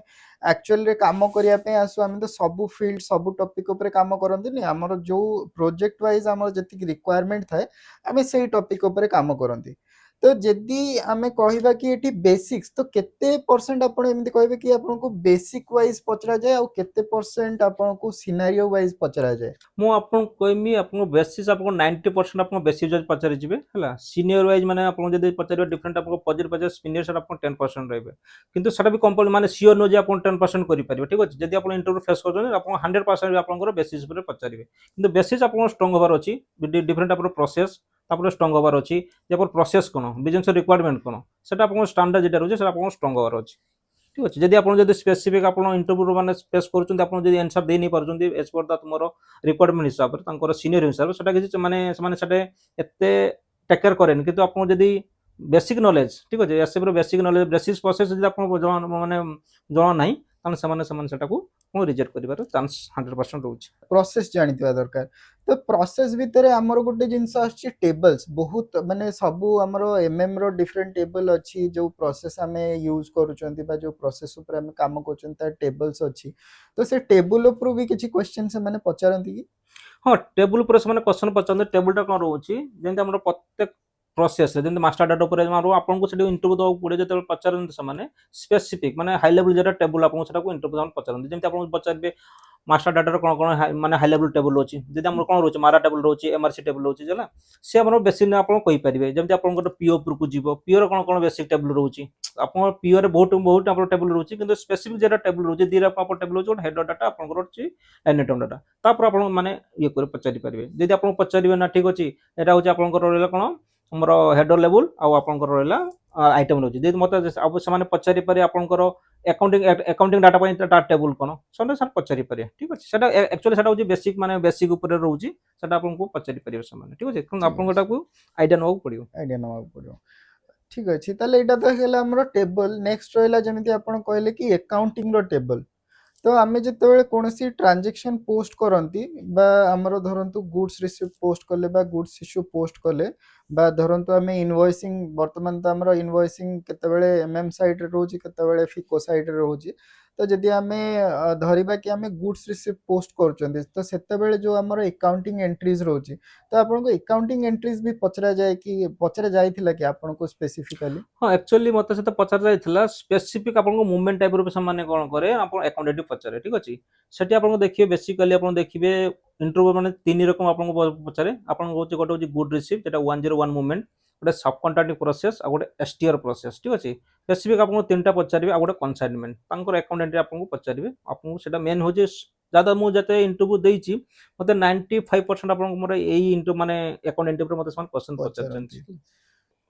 ଆକ୍ଚୁଆଲିରେ କାମ କରିବା ପାଇଁ ଆସୁ ଆମେ ତ ସବୁ ଫିଲ୍ଡ ସବୁ ଟପିକ୍ ଉପରେ କାମ କରନ୍ତିନି, ଆମର ଯୋଉ ପ୍ରୋଜେକ୍ଟ ୱାଇଜ୍ ଆମର ଯେତିକି ରିକ୍ୱାରମେଣ୍ଟ ଥାଏ ଆମେ ସେଇ ଟପିକ୍ ଉପରେ କାମ କରନ୍ତି। ତ ଯଦି ଆମେ କହିବା କି ଏଠି ବେସିକ୍ସ, ତ କେତେ ପରସେଣ୍ଟ ଆପଣ ଏମିତି କହିବେ କି ଆପଣଙ୍କୁ ବେସିକ୍ ୱାଇଜ୍ ପଚରାଯାଏ ଆଉ କେତେ ପରସେଣ୍ଟ ଆପଣଙ୍କୁ ସିନାରିଓ ୱାଇଜ୍ ପଚରାଯାଏ? ମୁଁ ଆପଣଙ୍କୁ କହିବି ଆପଣଙ୍କୁ ବେସିସ୍ ଆପଣଙ୍କୁ 90% ଆପଣ ବେସିକ୍ ୱାଇଜ୍ ପଚାରିଯିବେ ହେଲା। ସିନିୟର ୱାଇଜ୍ ମାନେ ଆପଣଙ୍କୁ ଯଦି ପଚାରିବେ ଡିଫରେଣ୍ଟ ଆପଣଙ୍କୁ ପଚାରି ପଚାରି ସିନିୟର ସେଟା ଆପଣ 10% ରହିବେ, କିନ୍ତୁ ସେଟା ବି କମ୍ପଲ୍ ମାନେ ସିଓର ନୁହେଁ ଯେ ଆପଣ 10% କରିପାରିବେ, ଠିକ୍ ଅଛି। ଯଦି ଆପଣ ଇଣ୍ଟରଭ୍ୟୁ ଫେସ୍ କରୁଛନ୍ତି ଆପଣ 100% ବି ଆପଣଙ୍କର ବେସିସ୍ ଉପରେ ପଚାରିବେ, କିନ୍ତୁ ବେସିସ୍ ଆପଣଙ୍କର ଷ୍ଟ୍ରଙ୍ଗ ହେବାର ଅଛି। ଡିଫରେଣ୍ଟ ଆପଣଙ୍କର ପ୍ରୋସେସ୍ ତାପରେ ଷ୍ଟ୍ରଙ୍ଗ ହେବାର ଅଛି ଯେ ଆପଣ ପ୍ରୋସେସ୍ କ'ଣ, ବିଜନେସ୍ ରିକ୍ୱାରମେଣ୍ଟ କ'ଣ, ସେଟା ଆପଣଙ୍କ ଷ୍ଟାଣ୍ଡାର୍ଡ ଯେଟା ରହୁଛି ସେଟା ଆପଣଙ୍କ ଷ୍ଟ୍ରଙ୍ଗ ହେବାର ଅଛି, ঠিক ଅଛି। ଯଦି ଆପଣ ଯଦି ସ୍ପେସିଫିକ୍ ଆପଣ ଇଣ୍ଟରଭ୍ୟୁ ମାନେ ଫେସ୍ କରୁଛନ୍ତି ଆପଣ ଯଦି ଆନ୍ସର ଦେଇ ନେଇ ପାରୁଛନ୍ତି ଏଜ୍ ପର୍ ଦ ତୁମର ରିକ୍ୱାରମେଣ୍ଟ ହିସାବରେ ତାଙ୍କର ସିନିୟର ହିସାବରେ ସେଟା କିଛି ମାନେ ସେମାନେ ସେଟା ଏତେ ଟେକ୍ କେୟାର କରେନି, କିନ୍ତୁ ଆପଣ ଯଦି ବେସିକ୍ ନଲେଜ, ଠିକ୍ ଅଛି, ଏସ୍ଏଫ୍ର ବେସିକ୍ ନଲେଜ ବେସିକ୍ ପ୍ରୋସେସ୍ ଯଦି ଆପଣଙ୍କୁ ମାନେ ଜଣା ନାହିଁ ତାହେଲେ ସେମାନେ ସେଟାକୁ ରିଜେକ୍ଟ କରିବାର ଚାନ୍ସ 100% ରହୁଛି। ପ୍ରୋସେସ୍ ଜାଣିଥିବା ଦରକାର। ତ ପ୍ରୋସେସ୍ ଭିତରେ ଆମର ଗୋଟେ ଜିନିଷ ଆସୁଛି ଟେବଲ୍ସ, ବହୁତ ମାନେ ସବୁ ଆମର ର ଡିଫରେଣ୍ଟ ଟେବଲ୍ ଅଛି, ଯୋଉ ପ୍ରୋସେସ୍ ଆମେ ୟୁଜ୍ କରୁଛନ୍ତି ବା ଯୋଉ ପ୍ରୋସେସ୍ ଉପରେ ଆମେ କାମ କରୁଛନ୍ତି ତାର ଟେବଲ୍ସ ଅଛି। ତ ସେ ଟେବୁଲ ଉପରୁ ବି କିଛି କ୍ୱେଶ୍ଚନ୍ ସେମାନେ ପଚାରନ୍ତି କି? ହଁ ଟେବୁଲ ଉପରେ ସେମାନେ କ୍ୱେଶ୍ଚନ୍ ପଚାରନ୍ତି। ଟେବୁଲଟା କ'ଣ ରହୁଛି ଯେମିତି ଆମର ପ୍ରତ୍ୟେକ ପ୍ରୋସେସ୍ରେ ଯେମିତି ମାଷ୍ଟର ଡାଟା ଉପରେ ଆପଣଙ୍କୁ ସେଠି ଇଣ୍ଟରଭ୍ୟୁ ଦେବାକୁ ପଡ଼ିବ, ଯେତେବେଳେ ପଚାରନ୍ତି ସେମାନେ ସ୍ପେସିଫିକ୍ ମାନେ ହାଇ ଲେଭୁଲ୍ ଯେଟା ଟେବୁଲ୍ ଆପଣଙ୍କୁ ସେଟାକୁ ଇଣ୍ଟରଭ୍ୟୁ ସେମାନେ ପଚାରନ୍ତି। ଯେମିତି ଆପଣଙ୍କୁ ପଚାରିବେ ମାଷ୍ଟର ଡାଟାର କ'ଣ କ'ଣ ମାନେ ହାଇ ଲେଭୁଲ୍ ଟେବୁଲ୍ ଅଛି, ଯଦି ଆମର କ'ଣ ରହୁଛି ମାରା ଟେବୁଲ୍ ରହୁଛି, ଏମ୍ଆର୍ସି ଟେବୁଲ୍ ରହୁଛି ହେଲା, ସେ ଆମର ବେସିକ୍ ଆପଣ କହିପାରିବେ। ଯେମିତି ଆପଣଙ୍କର ପିଓ ଉପରକୁ ଯିବ, ପିଓର କ'ଣ କ'ଣ ବେସିକ୍ ଟେବୁଲ୍ ରହୁଛି, ଆପଣଙ୍କର ପିଓରେ ବହୁତ ଆମର ଟେବୁଲ୍ ରହୁଛି, କିନ୍ତୁ ସ୍ପେସିଫିକ୍ ଯେଟା ଟେବୁଲ୍ ରହୁଛି ଦୁଇଟା ଆପଣ ଟେବୁଲ୍ ରହୁଛି, ଗୋଟେ ହେଡର ଡାଟା ଆପଣଙ୍କର ଅଛି ଆଇଟମ୍ ଡାଟା, ତାପରେ ଆପଣ ମାନେ ଇଏ କରି ପଚାରି ପାରିବେ। ଯଦି ଆପଣଙ୍କୁ ପଚାରିବେ ନା ଠିକ୍ ଅଛି ଏଇଟା ହେଉଛି ଆପଣଙ୍କର ରହିଲା କ'ଣ ଆମର ହେଡର ଲେବୁଲ୍ ଆଉ ଆପଣଙ୍କର ରହିଲା ଆଇଟମ୍ ରହୁଛି, ଯଦି ମୋତେ ସେମାନେ ପଚାରି ପାରିବେ ଆପଣଙ୍କର ଆକାଉଣ୍ଟିଂ ଡାଟା ପାଇଁ ତା ଟେବୁଲ୍ କ'ଣ ସେମାନେ ସାର୍ ପଚାରି ପାରିବେ, ଠିକ୍ ଅଛି। ସେଟା ଆକ୍ଚୁଆଲି ସେଟା ହେଉଛି ବେସିକ୍ ମାନେ ବେସିକ୍ ଉପରେ ରହୁଛି, ସେଟା ଆପଣଙ୍କୁ ପଚାରି ପାରିବେ ସେମାନେ, ଠିକ୍ ଅଛି, କିନ୍ତୁ ଠିକ୍ ଆପଣଙ୍କୁ ଅଛି, ଏଟାକୁ ଆଇଡ଼ିଆ ନେବାକୁ ପଡ଼ିବ। ଆଇଡ଼ିଆ ନେବାକୁ ପଡ଼ିବ। ଠିକ୍ ଅଛି, ତାହେଲେ ଏଇଟା ତ ହେଇଗଲା ଆମର ଟେବଲ୍। ନେକ୍ସଟ ରହିଲା ଯେମିତି ଆପଣ କହିଲେ କି ଆକାଉଣ୍ଟିଂର ଟେବଲ୍। ତ ଆମେ ଯେତେବେଳେ କୌଣସି ଟ୍ରାଞ୍ଜାକ୍ସନ୍ ପୋଷ୍ଟ କରନ୍ତି ବା ଆମର ଧରନ୍ତୁ ଗୁଡ୍ସ ରିସିପ୍ଟ ପୋଷ୍ଟ କଲେ ବା ଗୁଡ୍ସ ଇସ୍ୟୁ ପୋଷ୍ଟ କଲେ ବା ଧରନ୍ତୁ ଆମେ ଇନଭଏସିଂ, ବର୍ତ୍ତମାନ ତ ଆମର ଇନଭଏସିଂ କେତେବେଳେ ସାଇଟ୍ରେ ରହୁଛି କେତେବେଳେ ଫିକୋ ସାଇଟ୍ରେ ରହୁଛି। ତ ଯଦି ଆମେ ଧରିବା କି ଆମେ ଗୁଡ୍ସ ରିସିପ୍ଟ ପୋଷ୍ଟ କରୁଛନ୍ତି ତ ସେତେବେଳେ ଯେଉଁ ଆମର ଆକାଉଣ୍ଟିଂ ଏଣ୍ଟ୍ରିଜ୍ ରହୁଛି, ତ ଆପଣଙ୍କୁ ଆକାଉଣ୍ଟିଂ ଏଣ୍ଟ୍ରିଜ୍ ବି ପଚରା ଯାଇଥିଲା କି ଆପଣଙ୍କୁ ସ୍ପେସିଫିକାଲି? ହଁ ଆକ୍ଚୁଆଲି ମୋତେ ସେଟା ପଚରା ଯାଇଥିଲା ସ୍ପେସିଫିକ୍ ଆପଣଙ୍କ ମୁଭମେଣ୍ଟ ଟାଇପ୍ର ସେମାନେ କ'ଣ କରେ ଆପଣ ଆକାଉଣ୍ଟେଣ୍ଟ ପଚାରେ, ଠିକ୍ ଅଛି। ସେଠି ଆପଣଙ୍କୁ ଦେଖିବେ ବେସିକାଲି ଆପଣ ଦେଖିବେ ଇଣ୍ଟରଭ୍ୟୁ ମାନେ ତିନି ରକମ ଆପଣଙ୍କୁ ପଚାରେ। ଆପଣଙ୍କୁ ହେଉଛି ଗୋଟେ ହେଉଛି ଗୁଡ୍ ରିସିପ୍ଟ ଯେଟା 101 ମୁଭମେଣ୍ଟ, ଗୋଟେ ସବ୍ କଣ୍ଟ୍ରାକ୍ଟିଂ ପ୍ରୋସେସ୍ ଆଉ ଗୋଟେ ଏସ୍ଟିଆର୍ ପ୍ରୋସେସ୍, ଠିକ୍ ଅଛି। ସ୍ପେସିଫିକ୍ ଆପଣଙ୍କୁ ତିନିଟା ପଚାରିବେ ଆଉ ଗୋଟେ କନସାଇନମେଣ୍ଟ ତାଙ୍କର ଆକାଉଣ୍ଟେଣ୍ଟରେ ଆପଣଙ୍କୁ ପଚାରିବେ। ଆପଣଙ୍କୁ ସେଟା ମେନ୍ ହେଉଛି ଯାହା ମୁଁ ଯେତେ ଇଣ୍ଟରଭ୍ୟୁ ଦେଇଛି ମୋତେ 95% ଆପଣଙ୍କୁ ମୋର ଏଇ ମାନେ ଆକାଉଣ୍ଟ ଉପରେ ମୋତେ ସେମାନେ କ୍ୱେଶ୍ଚନ୍ ପଚାରିଛନ୍ତି। ପଚାରନ୍ତି।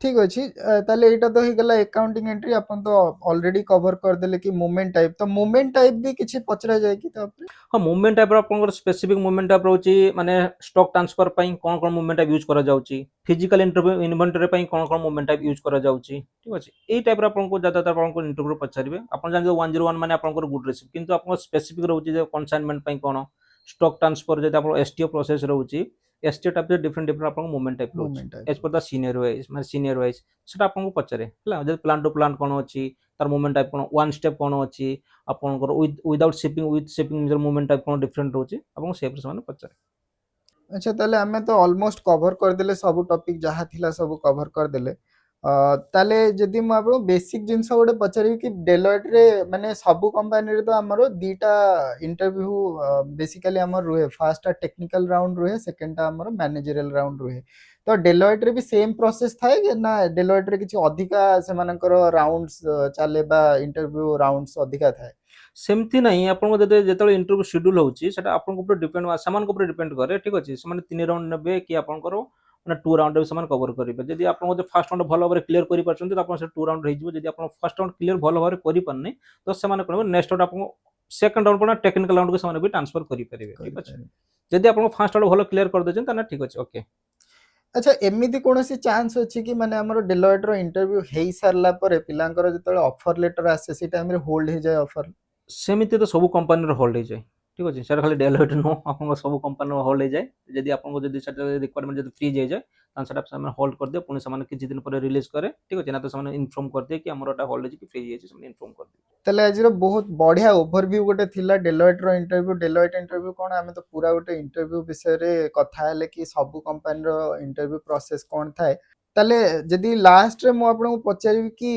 ଠିକ୍ ଅଛି, ତାହେଲେ ଏଇଟା ତ ହେଇଗଲା ଆକାଉଣ୍ଟିଂ ଏଣ୍ଟ୍ରି। ଆପଣ ତ ଅଲରେଡି କଭର କରିଦେଲେ କି ମୁଭମେଣ୍ଟ ଟାଇପ୍, ତ ମୁଭମେଣ୍ଟ ଟାଇପ୍ ବି କିଛି ପଚରାଯାଏ କି ତାପରେ? ହଁ ମୁଭମେଣ୍ଟ ଟାଇପ୍ର ଆପଣଙ୍କର ସ୍ପେସିଫିକ୍ ମୁଭମେଣ୍ଟ ଟାଇପ୍ ରହୁଛି ମାନେ ଷ୍ଟକ୍ ଟ୍ରାନ୍ସଫର ପାଇଁ କ'ଣ କ'ଣ ମୁଭମେଣ୍ଟ ଟାଇପ୍ ୟୁଜ୍ କରାଯାଉଛି, ଫିଜିକାଲ ଇନଭେଣ୍ଟରୀ ପାଇଁ କ'ଣ କ'ଣ ମୁଭମେଣ୍ଟ ଟାଇପ୍ ୟୁଜ୍ କରାଯାଉଛି, ଠିକ୍ ଅଛି। ଏଇ ଟାଇପ୍ର ଆପଣଙ୍କୁ ଯାତାୟାତ ଆପଣଙ୍କୁ ଇଣ୍ଟରଭ୍ୟୁ ପଚାରିବେ। ଆପଣ ଜାଣିଥିବେ 101 ମାନେ ଆପଣଙ୍କର ଗୁଡ୍ ରିସିପ୍ଟ, କିନ୍ତୁ ଆପଣଙ୍କ ସ୍ପେସିଫିକ୍ ରହୁଛି ଯେ କନସାଇନମେଣ୍ଟ ପାଇଁ କ'ଣ, स्टॉक ट्रांसफर जदि आपण एसटीओ प्रोसेस रहउची एसटीओ टाइप डिफरेंट डिफरेंट आपण मूवमेंट टाइप रहउची movement as per the senior wise माने सीनियर वाइज सेटा आपन पचारे हला जदि प्लांट टू प्लांट कोन अछि तार मूवमेंट टाइप कोन वन स्टेप कोन अछि आपनकर without shipping with shipping movement type कोन डिफरेंट रहउची आपन सेफ से माने पचारे। अच्छा ताले आमे तो ऑलमोस्ट कवर कर देले सब टॉपिक जहाँ थिला सब कवर कर देले ताले जदि मु आपन बेसिक जिंस गोटे पचारि कि डेलॉयट रे माने सब कंपनी रे तो हमरो दीटा इंटरव्यू बेसिकली हमर रुहे फर्स्ट टेक्निकल राउंड रुहे सेकंड हमर मैनेजरियल राउंड रुहे तो डेलॉयट रे भी सेम प्रोसेस थाए कि ना डेलॉयट रे किछि अधिका से मानकर राउंड्स चले बा इंटरव्यू राउंड्स अधिका थाए सेमती नहीं आपन जदि जेतले इंटरव्यू शेड्यूल होउची सेटा आपन ऊपर डिपेंड समान ऊपर डिपेंड करे ठीक अछि समान 3 राउंड नेबे कि आपनकर माने 2 राउंड समान कवर करिवे जदि आपन जे फर्स्ट राउंड भलो भाबरे क्लियर करि परछन तो आपन से 2 राउंड रहि जिवो जदि आपन फर्स्ट राउंड क्लियर भलो भाबरे करि परने तो समान कोन नेक्स्ट राउंड आपन सेकंड राउंड पर टेक्निकल राउंड के समान भी ट्रांसफर करि परिवे ठीक अछि जदि आपन फर्स्ट राउंड भलो क्लियर कर देछन त ठीक अछि ओके। अच्छा एमिति कोनोसी चांस अछि कि माने हमर डेलॉयट रो इंटरव्यू हेई सारला परे पिलांकर जतले ऑफर लेटर आसे से टाइम रे होल्ड हे जाय ऑफर सेमिति तो सब कंपनी रो होल्ड हे जाय ठीक अछि सेटा खाली डेलोइट नो आपन सब कंपनी रो होल्ड हे जाय जदि आपन जदि सेटा रिक्वायरमेंट जदि फ्री जाय जाय तान सेटा समान होल्ड कर दे पुनी समान किछि दिन पर रिलीज करे ठीक अछि ना तो समान इन्फॉर्म कर दे कि हमरटा होल्ड हे कि फ्री हे समान इन्फॉर्म कर दे। ताले आज रो बहुत बढ़िया ओवरव्यू गोटे थिला डेलॉयट रो इंटरव्यू डेलॉयट इंटरव्यू कोन आमे तो पूरा गोटे इंटरव्यू विषय रे कथा हेले कि सब कंपनी रो इंटरव्यू प्रोसेस कोन थाए ताले जदि लास्ट रे मु आपन को पचारि कि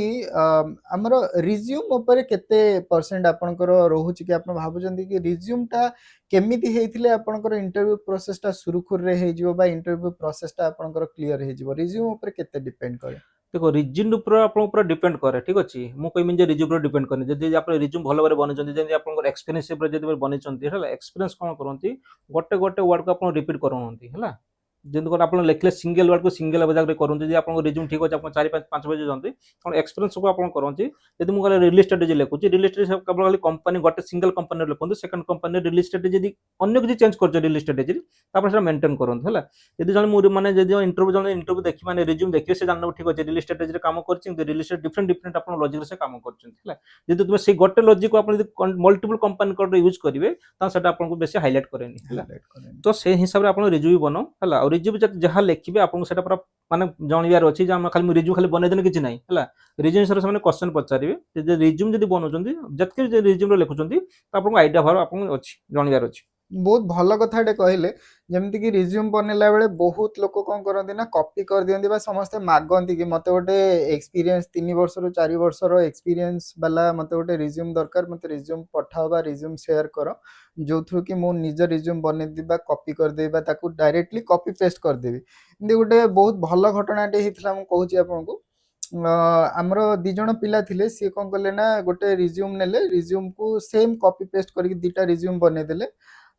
हमरो रिज्यूम ऊपर केते परसेंट आपनकर रहउची कि आपन भाबुचंदी कि रिज्यूम टा केमिति हेइथिले आपनकर इंटरव्यू प्रोसेस टा सुरुखुर रे हे जिवो बा इंटरव्यू प्रोसेस टा आपनकर क्लियर हे जिवो रिज्यूम ऊपर केते डिपेंड करे देखो रिज्यूम ऊपर आपन ऊपर डिपेंड करे ठीक अछि मु कहिमिन जे रिज्यूम ऊपर डिपेंड करे जदि आपन रिज्यूम भलो बारे बनेचंती जेंति आपन एक्सपीरियंस ऊपर जदि बनेचंती हला एक्सपीरियंस कोन करंती गोटे गोटे वर्ड को आपन रिपीट करनंती हला जेंति कोन आपन लेखले सिंगल वर्ड को सिंगल बजाग रे करंती जे आपन रिज्यूम ठीक अछि आपन 4 5 बजे जंती कोन एक्सपीरियंस को आपन करंती जदि मु रिलीज स्ट्रेटजी लेखुची रिलीज स्ट्रेटजी केवल खाली कंपनी गोटे सिंगल कंपनी लेखुंती सेकंड कंपनी रिलीज स्ट्रेटजी जदि अन्य किछि चेंज करछ रिलीज स्ट्रेटजी तापर सेटा मेंटेन करंती हला जदि जन मु माने जदि इंटरव्यू देखि माने रिज्यूम देखिबे से जानबो ठीक अछि रिलीज स्ट्रेटजी रे काम करछि रिलीज डिफरेंट डिफरेंट आपन लॉजिक से काम करछन हला जदि तुमे से गोटे लॉजिक को आपन मल्टीपल कंपनी कोड यूज करिवे ता सेटा आपन को बेसी हाईलाइट करेनी हला तो से हिसाब रे आपन रिज्यूम बनो हला और रिज्यूम जहाँ लिखिबे आपन सेटा पूरा माने जानिबार अछि जे हम खाली रिज्यूम खाली बनै देने किछि नाही हला रिज्यूम सर से क्वेश्चन पचारिबे जे रिज्यूम जदि बनौचंदी जतके रिज्यूम रे लेखुचंदी त आपन आईडिया भार आपन अछि जानिबार अछि बहुत भल कथाटे कहले जमती कि रिज्यूम बनेला बेले बहुत लोक कौन करती ना कॉपी कर दियंती बा समस्ते मागंती कि मते गोटे एक्सपीरियंस 3 वर्ष रो 4 वर्ष रो एक्सपीरियंस वाला मते गोटे रिज्यूम दरकार मते रिज्यूम पठाओ बा रिज्यूम शेयर करो जो थ्रू कि मो निज रिज्यूम बने दिबा कॉपी कर देबा ताकू डायरेक्टली कॉपी पेस्ट कर देबी इंदी गोटे बहुत भल घटनाटे हितला मु कहूची आपन को हमरो दी जण पिला थिले सी कोन करले ना गोटे रिज्यूम नेले रिज्यूम को सेम कॉपी पेस्ट करके दीटा रिज्यूम बने देले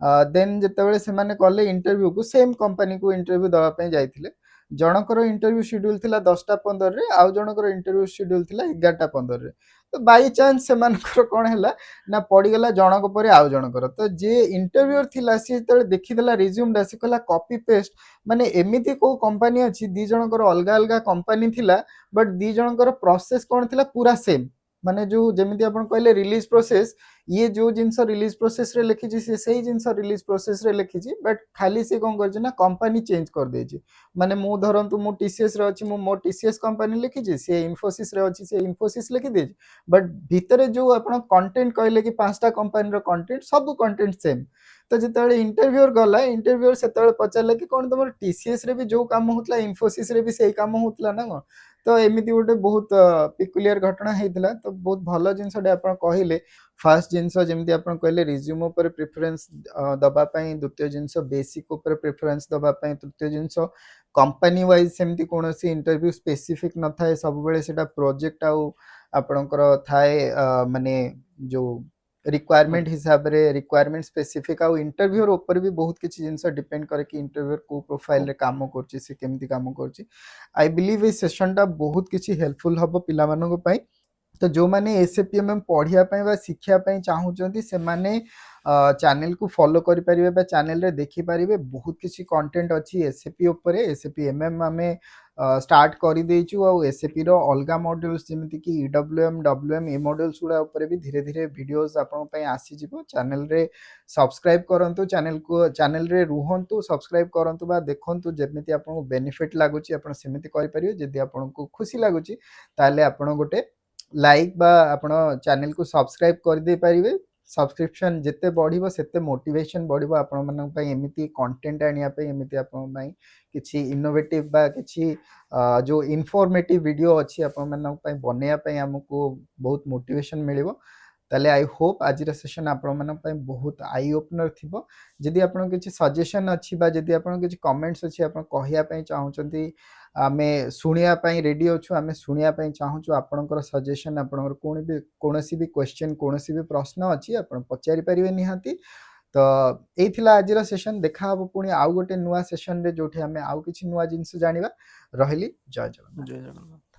देन जेतेबेले सेमाने कले इंटरव्यू को सेम कंपनी को इंटरव्यू दवा पे जाइथिले जनकर इंटरव्यू शेड्यूल थिला 10:15 रे आउ जनकर इंटरव्यू शेड्यूल थिला 11:15 रे तो बाय चांस सेमानकर कोन हैला ना पड़ी गला जनक परे आउ जनकर तो जे इंटरव्यूअर थिला सी तेले देखि देला रिज्यूम डा सी कला कॉपी पेस्ट माने एमिति को कंपनी अछि दी जनकर अलगा अलगा कंपनी थिला बट दी जनकर प्रोसेस कोन थिला पूरा सेम माने जो जेमिति अपन कहले रिलीज प्रोसेस ये जो जिनस रिलीज प्रोसेस रे लिखी से सही जिनस रिलीज प्रोसेस रे लिखी बट खाली से कौन कर कंपनी चेंज कर दे माने मु धरंतु मु टीसीएस रे अछि मु मो टीसीएस कंपनी लिखी से इन्फोसिस रे अछि से इन्फोसिस लिखि दे बट भीतर जो आपण कंटेंट कहले कि पांचटा कंपनी रो कंटेंट सब कंटेंट सेम तो जिते इंटरव्यूअर गला इंटरव्यूअर से पचारे कि कौन तुम टीसीएस रे भी जो काम होता इन्फोसिस रे भी सही काम होता ना कौन तो एमती गोटे बहुत पिकुलियर घटना होता तो बहुत भल जिनसटे आप कहले फर्स्ट जिनस जमी आप कहले रिज्यूम उपर प्रिफरेन्स दवाई द्वितीय जिनस बेसिक उपर प्रिफरेन्स दवाई तृतीय जिनस कंपनी वाइज सेमती कौन इंटरव्यू स्पेसिफिक न थाए सब बेले सेटा प्रोजेक्ट आउ आपणकर थाए माने जो रिक्वायरमेंट हिसाब रे रिक्वायरमेंट स्पेसिफिक आउ इंटरव्यूअर ऊपर भी बहुत किसी जिनस डिपेंड करे कि इंटरव्यूअर को प्रोफाइल रे काम करछि से केमती काम करछि आई बिलीव ए सेशन टा बहुत किसी हेल्पफुल हबो पिला मानको पई तो जो माने एसएपीएमएम पढ़िया पई बा शिक्षा पई चाहूचंती से माने चैनल को फॉलो करि परिबे बा चैनल रे देखि परिबे बहुत किसी कंटेंट अछि एसएपी ऊपर एसएपीएमएम आमे स्टार्ट कर देचु आ एसएपी रो अलगा मॉड्यूल्स जेमिति कि ईडब्ल्यूएम डब्ल्यूएम ए मॉड्यूल्स गुडा ऊपर भी धीरे धीरे वीडियोस आपन पई आसी जिवो चैनल रे सब्सक्राइब करंतु चैनल रे रुहंतु सब्सक्राइब करंतु बा देखंतु जेमिति आपन को बेनिफिट लागुची आपन सेमिति करि परियो जदि आपन को खुशी लागुची ताले आपन गोटे लाइक बा आपन चैनल को सब्सक्राइब कर दे परिवे सब्सक्रिप्शन जिते बढ़िबो सेते मोटिवेशन बढ़िबो आपण मन पई एमिति कंटेंट आनिया पई एमिति आपण पई किछि इनोवेटिव बा किछि जो इन्फॉर्मेटिव वीडियो अछि आपण मन पई बनेया पई हमको बहुत मोटिवेशन मिलिबो ताले आई होप आज सेशन आपण मन पई बहुत आई ओपनर थिबो जदि आपण किछि सजेशन अछि बा जदि आपण किछि कमेंट्स अछि आपण कहिया पई चाहउचंती आमे सुनिया पई रेडी अछु आमे सुनिया पई चाहूछु आपणकर सजेशन आपणकर कोनोसी भी क्वेश्चन कोनोसी भी प्रश्न अछि आपण पचारि परिबे निहाती तो एई थिला आजिर सेशन देखा हबो पुनी आउ गोटे नुवा सेशन रे जोठी आमे आउ किछि नुवा जिंस जानिबा रहिली जय जगन्नाथ। जय जगन्नाथ।